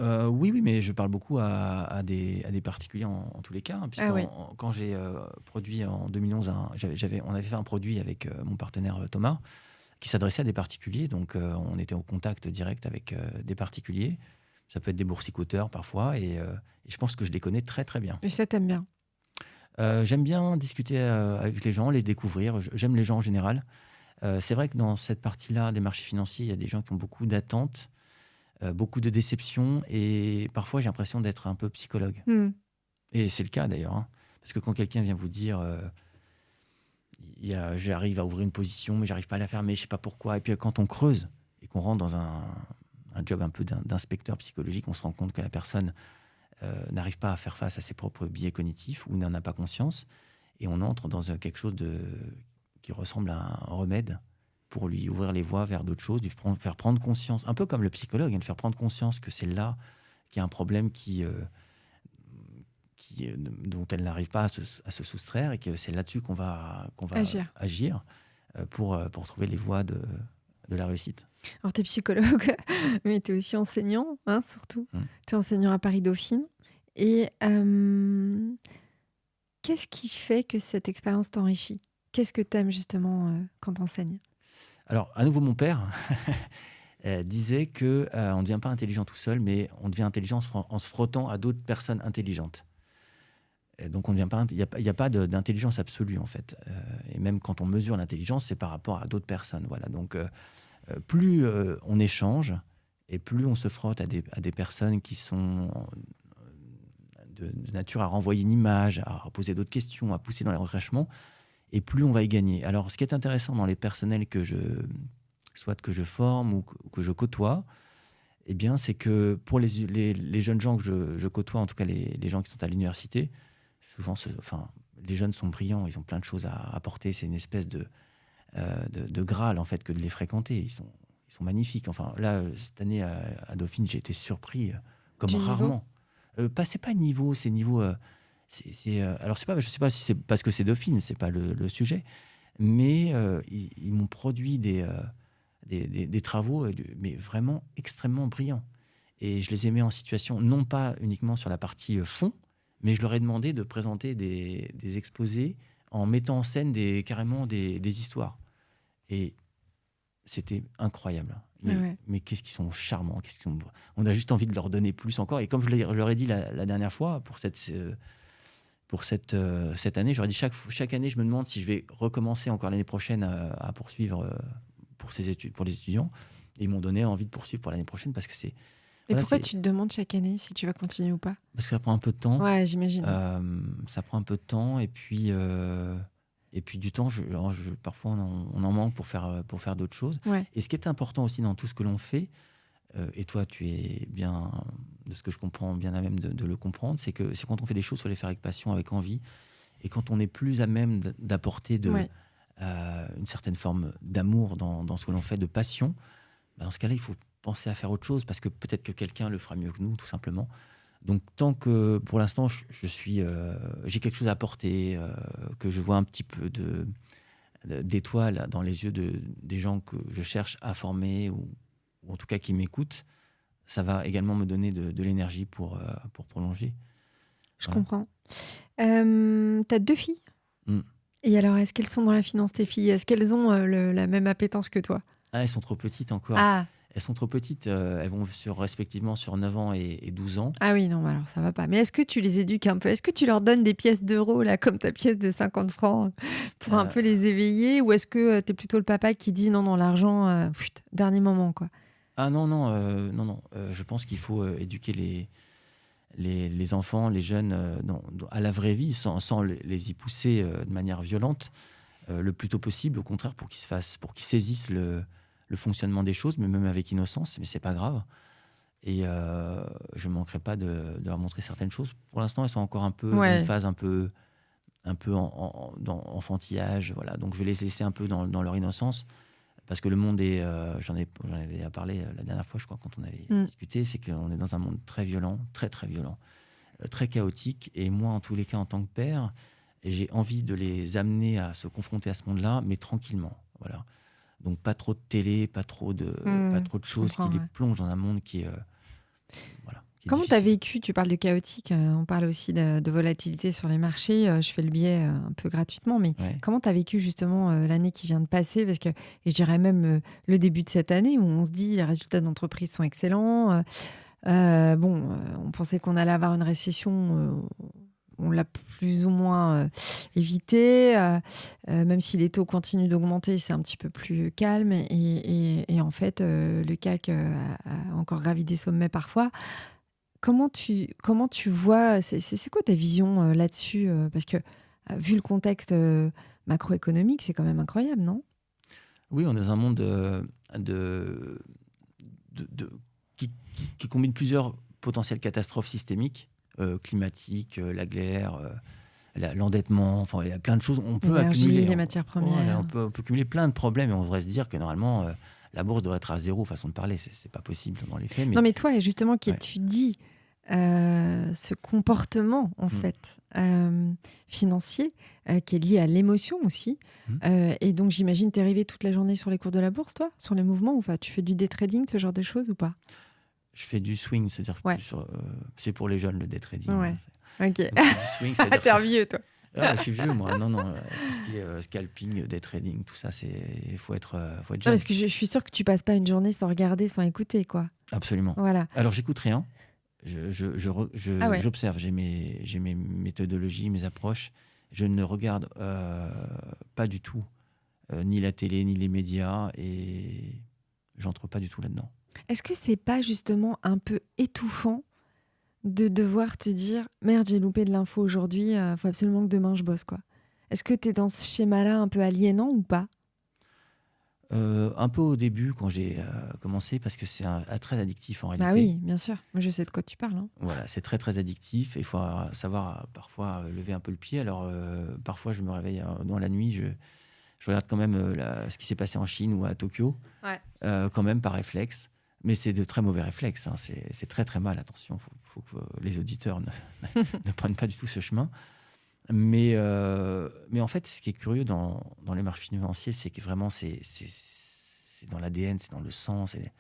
Oui, mais je parle beaucoup à des particuliers en tous les cas, hein, Ah oui. quand j'ai produit en 2011, on avait fait un produit avec mon partenaire Thomas, qui s'adressait à des particuliers. Donc, on était en contact direct avec des particuliers. Ça peut être des boursicoteurs parfois, et je pense que je les connais très très bien. Et ça, t'aimes bien. J'aime bien discuter avec les gens, les découvrir. J'aime les gens en général. C'est vrai que dans cette partie-là des marchés financiers, il y a des gens qui ont beaucoup d'attentes, beaucoup de déceptions, et parfois j'ai l'impression d'être un peu psychologue. Hmm. Et c'est le cas d'ailleurs, hein. Parce que quand quelqu'un vient vous dire j'arrive à ouvrir une position, mais j'arrive pas à la fermer, je sais pas pourquoi. Et puis quand on creuse et qu'on rentre dans un job un peu d'inspecteur psychologique, on se rend compte que la personne n'arrive pas à faire face à ses propres biais cognitifs ou n'en a pas conscience. Et on entre dans quelque chose qui ressemble à un remède pour lui ouvrir les voies vers d'autres choses, faire prendre conscience, un peu comme le psychologue, de faire prendre conscience que c'est là qu'il y a un problème dont elle n'arrive pas à se soustraire, et que c'est là-dessus qu'on va agir pour trouver les voies de la réussite. Alors, tu es psychologue, mais tu es aussi enseignant, hein, surtout. Tu es enseignant à Paris-Dauphine. Et qu'est-ce qui fait que cette expérience t'enrichit? Qu'est-ce que tu aimes justement quand tu enseignes? Alors, à nouveau, mon père disait qu'on ne devient pas intelligent tout seul, mais on devient intelligent en se frottant à d'autres personnes intelligentes. Et donc, il n'y a pas d'intelligence absolue, en fait. Et même quand on mesure l'intelligence, c'est par rapport à d'autres personnes. Voilà. Donc, plus on échange, et plus on se frotte à des personnes qui sont de nature à renvoyer une image, à poser d'autres questions, à pousser dans les retranchements, et plus on va y gagner. Alors, ce qui est intéressant dans les personnels soit que je forme ou que je côtoie, eh bien, c'est que pour les jeunes gens que je côtoie, en tout cas les gens qui sont à l'université, souvent, les jeunes sont brillants, ils ont plein de choses à apporter. C'est une espèce de Graal, en fait, que de les fréquenter. Ils sont magnifiques. Enfin, là, cette année, à Dauphine, j'ai été surpris comme Du rarement. C'est pas niveau, c'est niveau... alors, je sais pas si c'est parce que c'est Dauphine, c'est pas le sujet, mais ils m'ont produit des travaux, mais vraiment extrêmement brillants. Et je les ai mis en situation, non pas uniquement sur la partie fond, mais je leur ai demandé de présenter des exposés en mettant en scène carrément des histoires. Et c'était incroyable. Mais qu'est-ce qu'ils sont charmants. On a juste envie de leur donner plus encore. Et comme je leur ai dit la dernière fois, pour cette année, j'aurais dit chaque année, je me demande si je vais recommencer encore l'année prochaine à poursuivre pour les étudiants. Et ils m'ont donné envie de poursuivre pour l'année prochaine parce que c'est... Et pourquoi tu te demandes chaque année si tu vas continuer ou pas? Parce que ça prend un peu de temps. Ouais, j'imagine. Ça prend un peu de temps, et puis du temps, parfois on en manque pour faire d'autres choses. Ouais. Et ce qui est important aussi dans tout ce que l'on fait, et toi tu es bien, de ce que je comprends, bien à même de le comprendre, c'est quand on fait des choses, il faut les faire avec passion, avec envie, et quand on est plus à même d'apporter une certaine forme d'amour dans ce que l'on fait, de passion, dans ce cas-là, il faut penser à faire autre chose, parce que peut-être que quelqu'un le fera mieux que nous, tout simplement. Donc, tant que, pour l'instant, j'ai quelque chose à apporter, que je vois un petit peu d'étoiles dans les yeux des gens que je cherche à former, ou en tout cas qui m'écoutent, ça va également me donner de l'énergie pour prolonger. Je comprends. T'as 2 filles. Et alors, est-ce qu'elles sont dans la finance, tes filles? Est-ce qu'elles ont la même appétence que toi? Elles sont trop petites encore. Elles sont trop petites. Elles vont respectivement sur 9 ans et 12 ans. Ah oui, non, alors ça va pas. Mais est-ce que tu les éduques un peu? Est-ce que tu leur donnes des pièces d'euros, là, comme ta pièce de 50 francs, pour un peu les éveiller? Ou est-ce que tu es plutôt le papa qui dit non, l'argent, dernier moment, quoi? Ah non. Je pense qu'il faut éduquer les enfants, les jeunes, à la vraie vie, sans les y pousser de manière violente, le plus tôt possible, au contraire, pour qu'ils saisissent le fonctionnement des choses, mais même avec innocence, mais c'est pas grave. Et je ne manquerai pas de leur montrer certaines choses. Pour l'instant, elles sont encore un peu dans une phase un peu enfantillage, voilà. Donc je vais les laisser un peu dans leur innocence, parce que le monde est, j'en avais parlé la dernière fois, je crois, quand on avait discuté, c'est qu'on est dans un monde très violent, très très violent, très chaotique. Et moi, en tous les cas, en tant que père, j'ai envie de les amener à se confronter à ce monde-là, mais tranquillement, voilà. Donc pas trop de télé, pas trop de choses qui les plongent dans un monde qui est... voilà. qui est Comment tu as difficile. vécu, tu parles de chaotique, on parle aussi de volatilité sur les marchés, je fais le biais un peu gratuitement, mais Ouais. comment tu as vécu justement l'année qui vient de passer? Parce que, et je dirais même le début de cette année où on se dit les résultats d'entreprise sont excellents. On pensait qu'on allait avoir une récession, on l'a plus ou moins évité. Même si les taux continuent d'augmenter, c'est un petit peu plus calme. Et en fait, le CAC a encore gravi des sommets parfois. Comment tu vois, c'est quoi ta vision là-dessus? Parce que vu le contexte macroéconomique, c'est quand même incroyable, non? Oui, on est dans un monde de, de- qui combine plusieurs potentielles catastrophes systémiques, climatiques, la guerre, l'endettement, enfin, il y a plein de choses. On peut L'énergie, accumuler, les matières premières. on peut cumuler plein de problèmes et on devrait se dire que normalement, la bourse devrait être à zéro, façon de parler. C'est pas possible dans les faits, Non, mais mais toi, justement, qui ouais. étudie ce comportement, en Mm. fait, financier, qui est lié à l'émotion aussi. Mm. Et donc, j'imagine, t'es arrivé toute la journée sur les cours de la bourse, toi, sur les mouvements, ou pas? Tu fais du day trading, ce genre de choses, ou pas? Je fais du swing, c'est-à-dire Ouais, que c'est pour les jeunes le day trading, ouais. hein. Ok. Donc je fais du swing, c'est-à-dire T'es un vieux, toi. Ah, je suis vieux, moi. Non, non, tout ce qui est scalping, day trading, tout ça, il faut être Non, jeune. parce que je suis sûre que tu passes pas une journée sans regarder, sans écouter, quoi. Absolument. Voilà. Alors, j'écoute rien. Ah ouais. J'observe. J'ai mes méthodologies, mes approches. Je ne regarde pas du tout ni la télé, ni les médias. Et j'entre pas du tout là-dedans. Est-ce que c'est pas justement un peu étouffant de devoir te dire merde, j'ai loupé de l'info aujourd'hui, faut absolument que demain je bosse, quoi? Est-ce que tu es dans ce schéma-là un peu aliénant ou pas? Un peu au début, quand j'ai commencé, parce que c'est très addictif en Bah réalité. oui, bien sûr. Moi, je sais de quoi tu parles, hein. Voilà, c'est très très addictif. Il faut savoir parfois lever un peu le pied. Alors parfois je me réveille dans la nuit, je regarde quand même ce qui s'est passé en Chine ou à Tokyo, Ouais. quand même par réflexe. Mais c'est de très mauvais réflexes, hein. C'est très très mal. Attention, faut que les auditeurs ne prennent pas du tout ce chemin. Mais en fait, ce qui est curieux dans les marchés financiers, c'est que vraiment c'est dans l'ADN, c'est dans le sang, c'est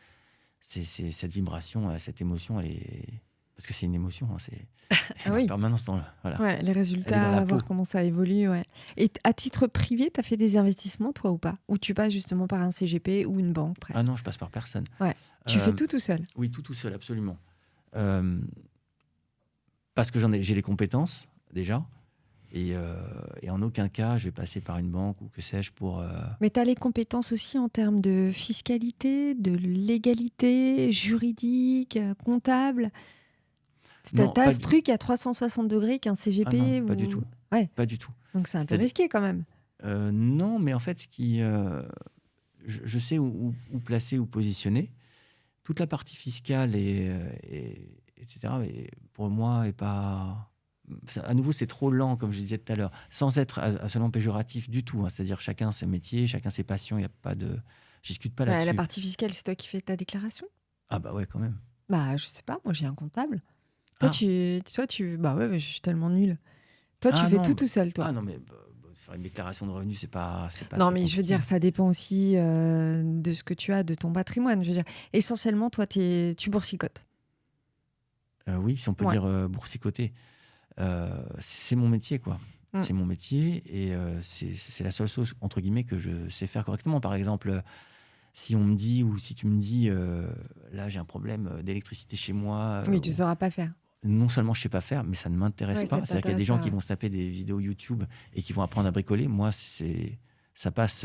cette vibration, cette émotion, parce que c'est une émotion, hein, elle est Ah en oui. permanence voilà. Ouais, les Elle est dans résultats, la peau. voir comment ça évolue, ouais. Et à titre privé, tu as fait des investissements, toi, ou pas? Ou tu passes justement par un CGP ou une banque, Ah presque? non, je passe par personne. Ouais. Tu fais Euh, tout seul. oui, tout seul, absolument. Euh, parce que j'ai les compétences déjà, et en aucun cas je vais passer par une banque ou que sais-je pour. Mais tu as les compétences aussi en termes de fiscalité, de légalité, juridique, comptable. Tu Non, as pas ce du. truc à 360 degrés qu'un Ah non, CGP pas du ou... tout, Ouais, pas du tout. donc c'est un peu C'est-à-dire- risqué quand même. non, mais en fait, je sais où placer, où positionner. Toute la partie fiscale etc. Et pour moi, est pas. À nouveau, c'est trop lent, comme je disais tout à l'heure, sans être absolument péjoratif du tout, hein. C'est-à-dire chacun ses métiers, chacun ses passions. Il y a pas de. Je discute pas Ouais, la là-dessus. partie fiscale, c'est toi qui fais ta déclaration? Ah bah ouais, quand même. Bah, je sais pas, moi j'ai un comptable. Ah, Bah ouais, mais je suis tellement nulle. Toi, tu ah fais non, tout seul, toi. ah non, mais faire une déclaration de revenus, c'est pas Non, très mais je veux compliqué. dire, ça dépend aussi de ce que tu as, de ton patrimoine. Je veux dire, essentiellement, toi, tu boursicotes. Oui, si on peut Ouais. dire boursicoter. C'est mon métier, quoi. Mm. C'est mon métier et c'est la seule chose, entre guillemets, que je sais faire correctement. Par exemple, si on me dit ou si tu me dis, là, j'ai un problème d'électricité chez moi, Oui, tu sauras pas faire. non seulement je sais pas faire, mais ça ne m'intéresse Ouais, ça pas. C'est-à-dire qu'il y a des t'intéresse gens pas, qui ouais. vont se taper des vidéos YouTube et qui vont apprendre à bricoler. Moi, ça passe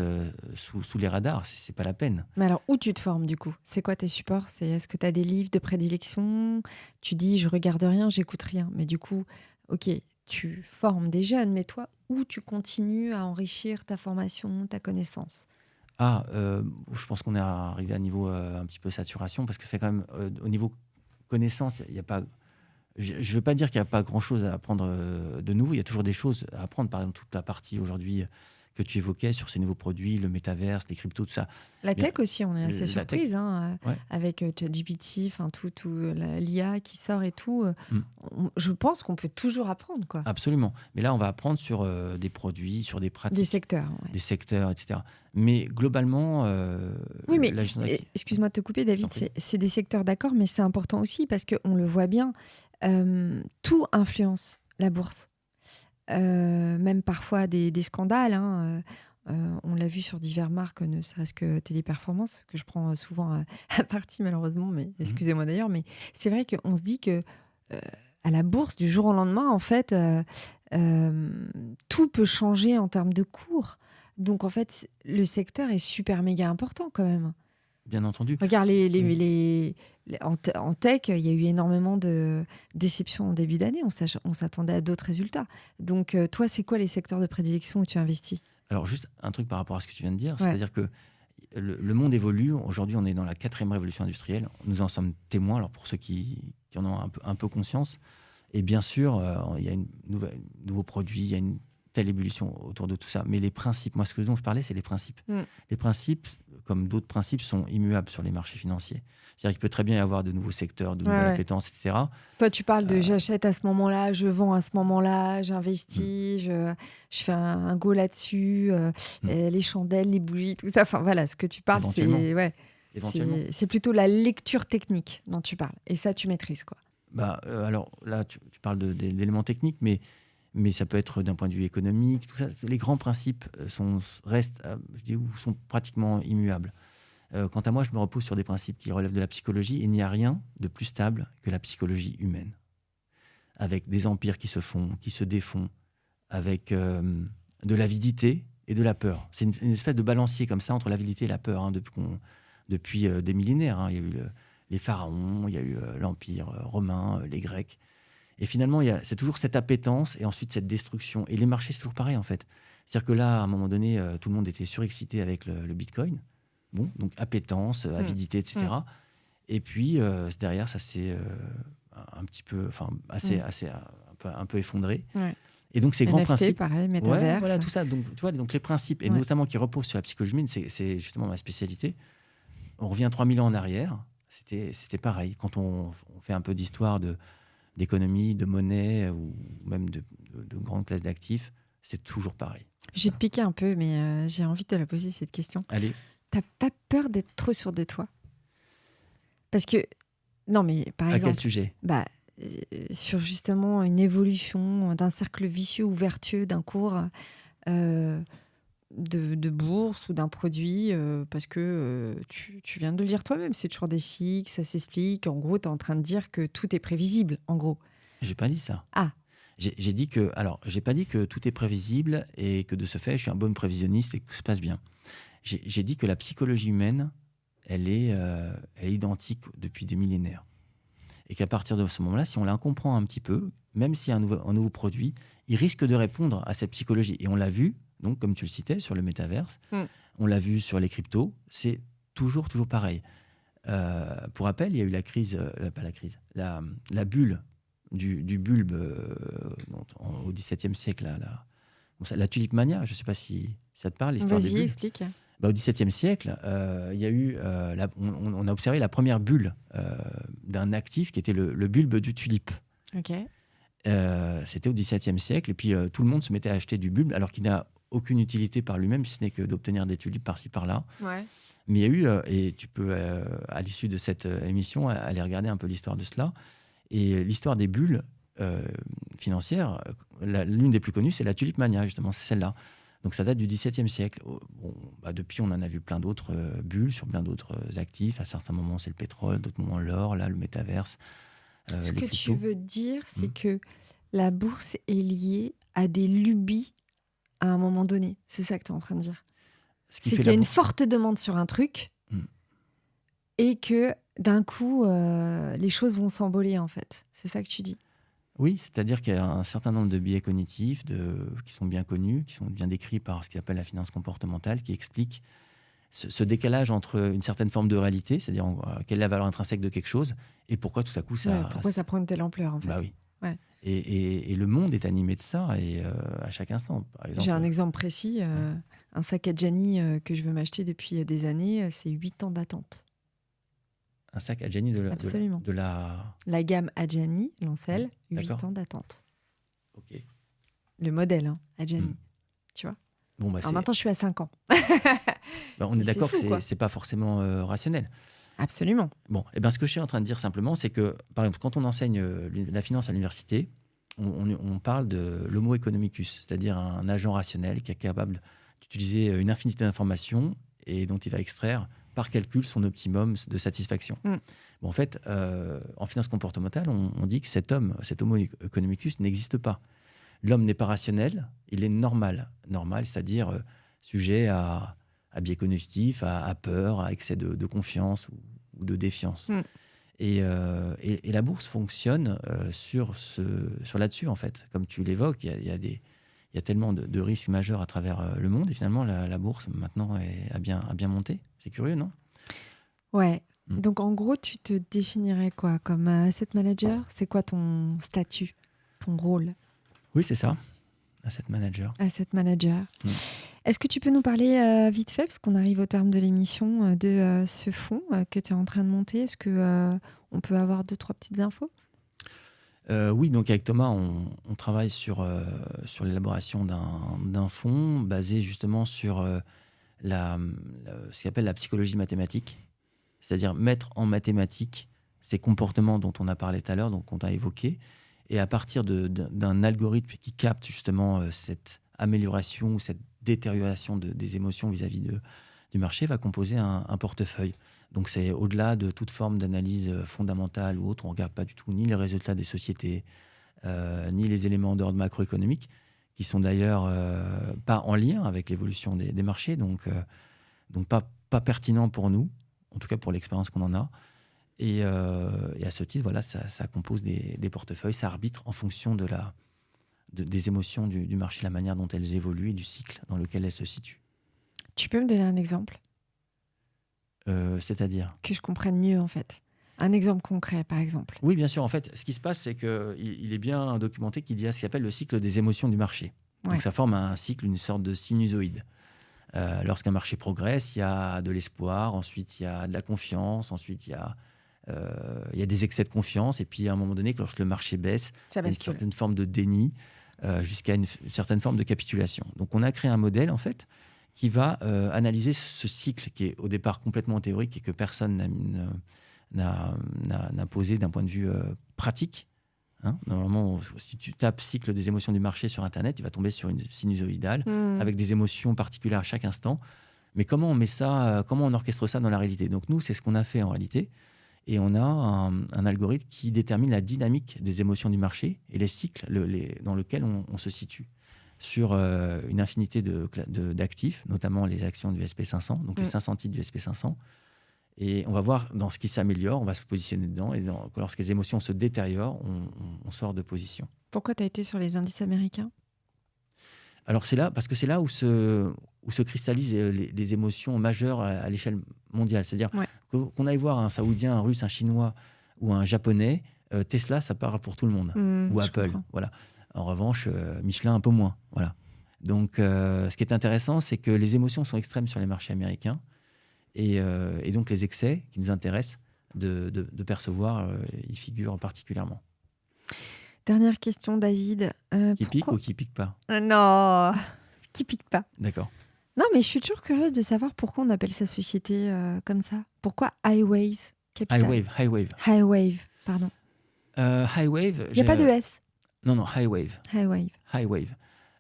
sous les radars. C'est pas la peine. Mais alors, où tu te formes du coup? C'est quoi tes supports? Est-ce que tu as des livres de prédilection? Tu dis, je regarde rien, j'écoute rien. Mais du coup, ok, tu formes des jeunes, mais toi, où tu continues à enrichir ta formation, ta connaissance? Ah, je pense qu'on est arrivé à un niveau un petit peu saturation parce que c'est quand même au niveau connaissance, il y a pas. Je ne veux pas dire qu'il n'y a pas grand-chose à apprendre de nouveau. Il y a toujours des choses à apprendre. Par exemple, toute la partie aujourd'hui que tu évoquais sur ces nouveaux produits, le métaverse, les cryptos, tout ça. La tech aussi, on est assez La surprise ouais. avec ChatGPT, tout l'IA qui sort et tout. Mm. Je pense qu'on peut toujours apprendre, quoi. Absolument. Mais là, on va apprendre sur des produits, sur des pratiques, Des secteurs. Ouais. des secteurs, etc. Mais globalement, Oui, mais la gestion d'actifs. excuse-moi de te couper, David, c'est des secteurs d'accord, mais c'est important aussi parce qu'on le voit bien, tout influence la bourse. Même parfois des scandales. On l'a vu sur diverses marques, ne serait-ce que Téléperformance, que je prends souvent à partie malheureusement, mais excusez-moi d'ailleurs. Mais c'est vrai qu'on se dit que à la bourse, du jour au lendemain, en fait, tout peut changer en termes de cours. Donc en fait, le secteur est super méga important quand même. Bien entendu. Regarde, en tech, il y a eu énormément de déceptions en début d'année. On s'attendait à d'autres résultats. Donc, toi, c'est quoi les secteurs de prédilection où tu investis ? Alors, juste un truc par rapport à ce que tu viens de dire, c'est-à-dire que le monde évolue. Aujourd'hui, on est dans la 4e révolution industrielle. Nous en sommes témoins, alors pour ceux qui en ont un peu conscience. Et bien sûr, il y a nouveau produit, il y a une telle ébullition autour de tout ça. Mais les principes, moi, ce dont je parlais, c'est les principes. Les principes, comme d'autres principes, sont immuables sur les marchés financiers. C'est-à-dire qu'il peut très bien y avoir de nouveaux secteurs, de nouvelles appétences, etc. Toi, tu parles de j'achète à ce moment-là, je vends à ce moment-là, j'investis, je fais un go là-dessus, les chandelles, les bougies, tout ça. Enfin, voilà, ce que tu parles, c'est plutôt la lecture technique dont tu parles. Et ça, tu maîtrises, quoi. Alors là, tu parles d'éléments techniques, mais ça peut être d'un point de vue économique, tout ça. Les grands principes sont pratiquement immuables. Quant à moi, je me repose sur des principes qui relèvent de la psychologie, et il n'y a rien de plus stable que la psychologie humaine. Avec des empires qui se font, qui se défont, avec de l'avidité et de la peur. C'est une espèce de balancier comme ça entre l'avidité et la peur, depuis des millénaires. Il y a eu les pharaons, il y a eu l'Empire romain, les Grecs. Et finalement, c'est toujours cette appétence et ensuite cette destruction. Et les marchés, c'est toujours pareil, en fait. C'est-à-dire que là, à un moment donné, tout le monde était surexcité avec le Bitcoin. Bon, donc appétence, avidité, etc. Et puis, derrière, ça s'est un petit peu, un peu effondré. Ouais. Et donc, ces grands principes... pareil, métaverse. Voilà, tout ça. Donc, tu vois, donc les principes, et notamment qui reposent sur la psychologie humaine, c'est justement ma spécialité. On revient 3000 ans en arrière. C'était pareil. Quand on fait un peu d'histoire d'économie, de monnaie ou même de grandes classes d'actifs, c'est toujours pareil. Je vais te piquer un peu, mais j'ai envie de te la poser, cette question. Allez. T'as pas peur d'être trop sûr de toi ? Parce que, non mais par exemple... À quel sujet ? Sur justement une évolution d'un cercle vicieux ou vertueux d'un cours de bourse ou d'un produit, parce que tu viens de le dire toi-même, c'est toujours des cycles, ça s'explique. En gros, tu es en train de dire que tout est prévisible, en gros. J'ai pas dit ça. Ah. J'ai dit que... Alors, j'ai pas dit que tout est prévisible et que de ce fait, je suis un bon prévisionniste et que tout se passe bien. J'ai dit que la psychologie humaine, elle est identique depuis des millénaires. Et qu'à partir de ce moment-là, si on la comprend un petit peu, même s'il y a un nouveau produit, il risque de répondre à cette psychologie. Et on l'a vu, donc, comme tu le citais, sur le métaverse, on l'a vu sur les cryptos, c'est toujours pareil. Pour rappel, il y a eu la bulle du bulbe au XVIIe siècle, la tulipe mania, je ne sais pas si ça te parle, l'histoire des bulles. Vas-y, explique. Au XVIIe siècle, il y a eu, on a observé la première bulle d'un actif qui était le bulbe du tulipe. Ok. C'était au XVIIe siècle, et puis tout le monde se mettait à acheter du bulbe, alors qu'il n'a aucune utilité par lui-même, si ce n'est que d'obtenir des tulipes par-ci par-là. Ouais. Mais il y a eu, et tu peux, à l'issue de cette émission, aller regarder un peu l'histoire de cela. Et l'histoire des bulles financières, l'une des plus connues, c'est la tulipe mania, justement, c'est celle-là. Donc ça date du XVIIe siècle. Depuis, on en a vu plein d'autres bulles sur plein d'autres actifs. À certains moments, c'est le pétrole, d'autres moments, l'or, là, le métaverse. Ce que tu veux dire, c'est que la bourse est liée à des lubies à un moment donné. C'est ça que tu es en train de dire. C'est qu'il y a une forte demande sur un truc et que d'un coup, les choses vont s'emboler, en fait. C'est ça que tu dis. Oui, c'est-à-dire qu'il y a un certain nombre de biais cognitifs qui sont bien connus, qui sont bien décrits par ce qu'on appelle la finance comportementale, qui explique ce décalage entre une certaine forme de réalité, c'est-à-dire quelle est la valeur intrinsèque de quelque chose, et pourquoi tout à coup ça... pourquoi ça prend une telle ampleur, en fait. Bah oui. Ouais. Et le monde est animé de ça, et à chaque instant. Par exemple, J'ai un exemple précis. Un sac à Gianni que je veux m'acheter depuis des années, c'est 8 ans d'attente. un sac à Gianni Absolument. de la... La gamme Adjani, Lancel, 8 D'accord. ans d'attente. Ok. Le modèle, Adjani. Tu vois. Bon, bah, Alors maintenant, je suis à 5 ans. Bah, on est d'accord fou, quoi. que c'est pas forcément rationnel. Absolument. Bon, et ben, ce que je suis en train de dire simplement, c'est que, par exemple, quand on enseigne la finance à l'université, on parle de l'homo economicus, c'est-à-dire un agent rationnel qui est capable d'utiliser une infinité d'informations et dont il va extraire par calcul son optimum de satisfaction. Bon, en fait, en finance comportementale, on dit que cet homo economicus n'existe pas. L'homme n'est pas rationnel, il est normal. Normal, c'est-à-dire sujet à biais cognitifs, à peur, à excès de confiance ou de défiance. Et la bourse fonctionne sur là-dessus, en fait. Comme tu l'évoques, il y a tellement de risques majeurs à travers le monde. Et finalement, la bourse, maintenant, a bien monté. C'est curieux, non? Ouais. Donc, en gros, tu te définirais quoi? Comme asset manager? C'est quoi ton statut, ton rôle? Oui, c'est ça. Asset manager. Asset manager. Est-ce que tu peux nous parler vite fait, parce qu'on arrive au terme de l'émission, de ce fonds que tu es en train de monter? Est-ce qu'on peut avoir 2-3 petites infos? Oui, donc avec Thomas, on travaille sur l'élaboration d'un fonds basé justement sur ce qu'on appelle la psychologie mathématique, c'est-à-dire mettre en mathématiques ces comportements dont on a parlé tout à l'heure, donc qu'on a évoqué, et à partir d'un algorithme qui capte justement cette amélioration ou cette détérioration des émotions vis-à-vis du marché, va composer un portefeuille. Donc c'est au-delà de toute forme d'analyse fondamentale ou autre, on ne regarde pas du tout ni les résultats des sociétés, ni les éléments d'ordre macroéconomique, qui sont d'ailleurs pas en lien avec l'évolution des marchés, donc pas pertinent pour nous, en tout cas pour l'expérience qu'on en a. Et à ce titre, voilà, ça compose des portefeuilles, ça arbitre en fonction des émotions du marché, la manière dont elles évoluent et du cycle dans lequel elles se situent. Tu peux me donner un exemple? C'est-à-dire? Que je comprenne mieux, en fait. Un exemple concret, par exemple. Oui, bien sûr. En fait, ce qui se passe, c'est qu'il est bien documenté qu'il y a ce qu'on appelle le cycle des émotions du marché. Ouais. Donc, ça forme un cycle, une sorte de sinusoïde. Lorsqu'un marché progresse, il y a de l'espoir, ensuite il y a de la confiance, ensuite il y a des excès de confiance, et puis à un moment donné, lorsque le marché baisse, il y a une certaine forme de déni, jusqu'à une certaine forme de capitulation. Donc on a créé un modèle, en fait, qui va analyser ce cycle qui est au départ complètement théorique et que personne n'a posé d'un point de vue pratique. Normalement, si tu tapes cycle des émotions du marché sur Internet, tu vas tomber sur une sinusoïdale avec des émotions particulières à chaque instant. Mais comment on met ça, comment on orchestre ça dans la réalité? Donc nous, c'est ce qu'on a fait en réalité. Et on a un algorithme qui détermine la dynamique des émotions du marché et les cycles dans lesquels on se situe sur une infinité d'actifs, notamment les actions du SP500, donc les 500 titres du SP500. Et on va voir dans ce qui s'améliore, on va se positionner dedans. Et lorsque les émotions se détériorent, on sort de position. Pourquoi tu as été sur les indices américains? Alors c'est là, parce que c'est là où se cristallisent les émotions majeures à l'échelle mondiale. C'est-à-dire qu'on aille voir un Saoudien, un Russe, un Chinois ou un Japonais, Tesla, ça parle pour tout le monde. Ou Apple, voilà. En revanche, Michelin, un peu moins. Voilà. Donc, ce qui est intéressant, c'est que les émotions sont extrêmes sur les marchés américains. Et donc, les excès qui nous intéressent de percevoir, y figurent particulièrement. Dernière question, David. Qui pique ou qui pique pas? Non, qui pique pas. D'accord. Non, mais je suis toujours curieuse de savoir pourquoi on appelle sa société comme ça. Pourquoi Highways Capital? Highwave, pardon. Highwave. Il n'y a pas de S? Non, Highwave. Highwave.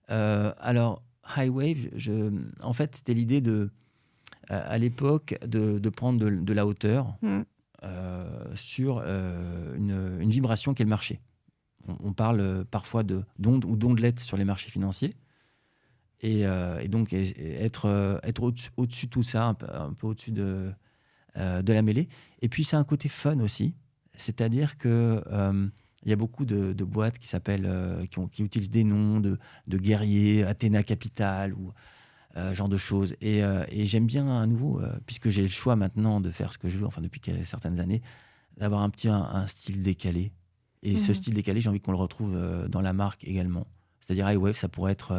Alors, Highwave, en fait, c'était l'idée à l'époque de prendre de la hauteur sur une vibration qu'est le marché. On parle parfois d'ondes ou d'ondelettes sur les marchés financiers. Et donc, être au-dessus de tout ça, un peu au-dessus de la mêlée. Et puis, c'est un côté fun aussi. C'est-à-dire que il y a beaucoup de boîtes qui s'appellent, qui utilisent des noms de guerriers, Athéna Capital ou genre de choses. Et j'aime bien à nouveau, puisque j'ai le choix maintenant de faire ce que je veux, enfin depuis certaines années, d'avoir un style décalé. Et ce style décalé, j'ai envie qu'on le retrouve dans la marque également. C'est-à-dire iWave, ça pourrait être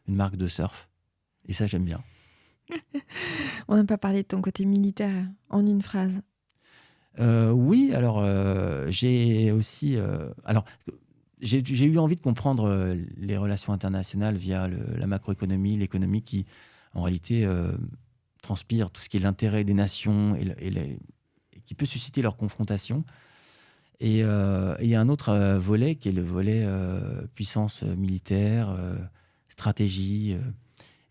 une marque de surf. Et ça, j'aime bien. On n'a pas parlé de ton côté militaire en une phrase. Oui, alors j'ai aussi... j'ai eu envie de comprendre les relations internationales via la macroéconomie, l'économie qui, en réalité, transpire tout ce qui est l'intérêt des nations et qui peut susciter leur confrontation. Et il y a un autre volet qui est le volet puissance militaire, stratégie.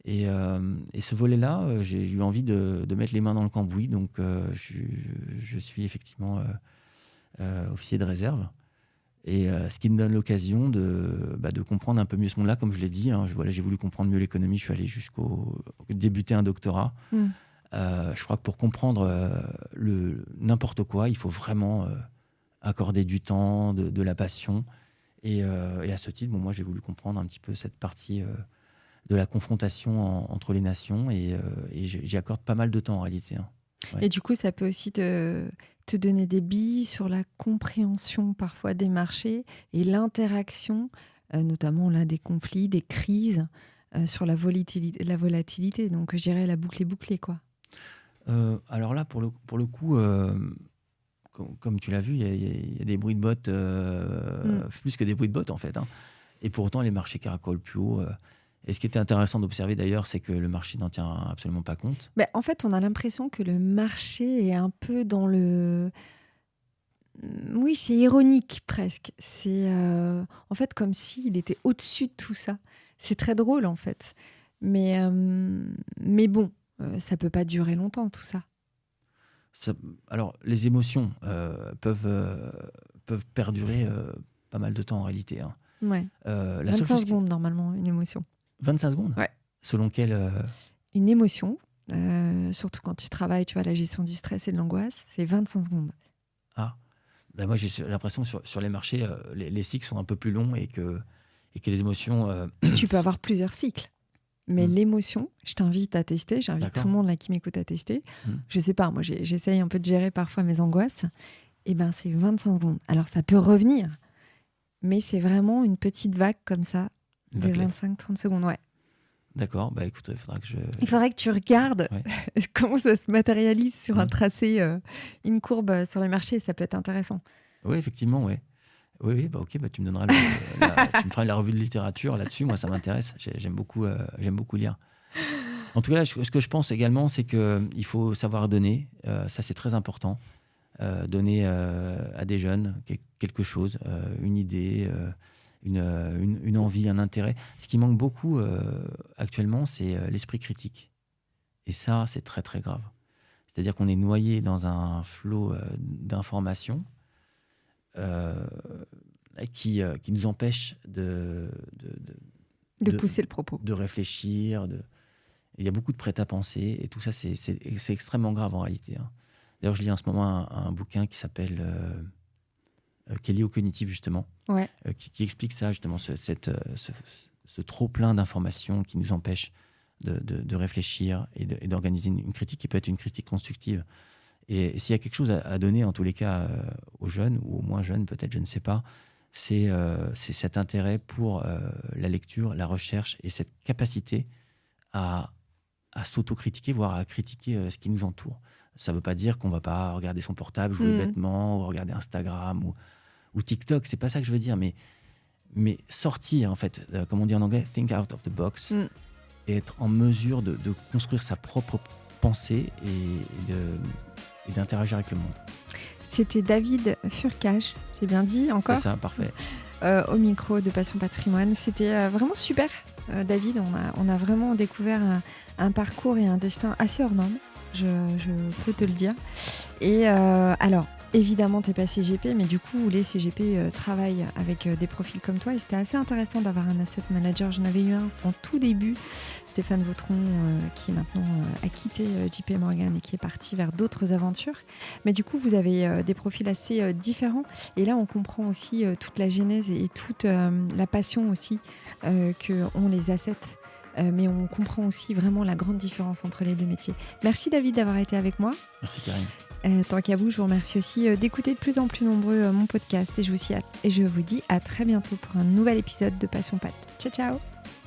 Et ce volet-là, j'ai eu envie de mettre les mains dans le cambouis. Donc, je suis effectivement officier de réserve. Et ce qui me donne l'occasion de comprendre un peu mieux ce monde-là. Comme je l'ai dit, hein, j'ai voulu comprendre mieux l'économie. Je suis allé débuter un doctorat. Je crois que pour comprendre n'importe quoi, il faut vraiment accorder du temps, de la passion. Et à ce titre, moi, j'ai voulu comprendre un petit peu cette partie de la confrontation entre les nations. Et j'y accorde pas mal de temps, en réalité. Hein. Ouais. Et du coup, ça peut aussi te donner des billes sur la compréhension parfois des marchés et l'interaction, notamment là, des conflits, des crises, sur la volatilité. Donc, je dirais la boucle est bouclée, quoi. Alors là, pour le coup, comme tu l'as vu, il y a des bruits de bottes, plus que des bruits de bottes en fait. Hein. Et pour autant, les marchés caracolent plus haut. Et ce qui était intéressant d'observer d'ailleurs, c'est que le marché n'en tient absolument pas compte. En fait, on a l'impression que le marché est un peu dans le... Oui, c'est ironique presque. C'est en fait comme s'il était au-dessus de tout ça. C'est très drôle en fait. Mais bon, ça peut pas durer longtemps tout ça. Alors, les émotions peuvent perdurer pas mal de temps en réalité. Hein. Ouais. 25 secondes normalement, une émotion. 25 secondes ? Ouais. Selon quelle Une émotion, surtout quand tu travailles, tu vois, la gestion du stress et de l'angoisse, c'est 25 secondes. Ah, moi j'ai l'impression que sur les marchés, les cycles sont un peu plus longs et que les émotions... Tu peux avoir plusieurs cycles. Mais l'émotion, je t'invite à tester, j'invite tout le monde là qui m'écoute à tester. Je sais pas, moi j'essaye un peu de gérer parfois mes angoisses. Et ben c'est 25 secondes. Alors ça peut revenir, mais c'est vraiment une petite vague comme ça, de 25-30 secondes, ouais. D'accord, écoute, il faudrait que tu regardes comment ça se matérialise sur un tracé, une courbe sur les marchés, ça peut être intéressant. Oui, effectivement, ouais. Oui, ok, tu me donneras tu me feras la revue de littérature là-dessus. Moi, ça m'intéresse. J'aime beaucoup lire. En tout cas, là, ce que je pense également, c'est qu'il faut savoir donner. Ça, c'est très important. Donner à des jeunes quelque chose, une idée, une envie, un intérêt. Ce qui manque beaucoup actuellement, c'est l'esprit critique. Et ça, c'est très, très grave. C'est-à-dire qu'on est noyé dans un flot d'informations qui nous empêche de pousser le propos, de réfléchir. Il y a beaucoup de prêt-à-penser et tout ça, c'est extrêmement grave en réalité. Hein. D'ailleurs, je lis en ce moment un bouquin qui s'appelle qui est lié au cognitif justement, qui explique ça justement, ce trop-plein d'informations qui nous empêche de réfléchir et d'organiser une critique qui peut être une critique constructive. Et s'il y a quelque chose à donner, en tous les cas, aux jeunes, ou aux moins jeunes, peut-être, je ne sais pas, c'est cet intérêt pour la lecture, la recherche et cette capacité à s'autocritiquer, voire à critiquer ce qui nous entoure. Ça ne veut pas dire qu'on ne va pas regarder son portable, jouer bêtement, ou regarder Instagram ou TikTok. Ce n'est pas ça que je veux dire, mais sortir, en fait, comme on dit en anglais, think out of the box, et être en mesure de construire sa propre pensée et d'interagir avec le monde. C'était David Furcage, j'ai bien dit encore. C'est ça, parfait. Au micro de Passion Patrimoine. C'était vraiment super, David. On a vraiment découvert un parcours et un destin assez hors norme, je peux te le dire. Et alors, évidemment, tu n'es pas CGP, mais du coup, les CGP travaillent avec des profils comme toi. Et c'était assez intéressant d'avoir un asset manager. J'en avais eu un en tout début, Stéphane Vautron, qui maintenant a quitté JP Morgan et qui est parti vers d'autres aventures. Mais du coup, vous avez des profils assez différents. Et là, on comprend aussi toute la genèse et toute la passion aussi qu'ont les assets. Mais on comprend aussi vraiment la grande différence entre les deux métiers. Merci David d'avoir été avec moi. Merci Karine. Tant qu'à vous, je vous remercie aussi d'écouter de plus en plus nombreux mon podcast et je vous dis à très bientôt pour un nouvel épisode de Passion Pâte. Ciao ciao.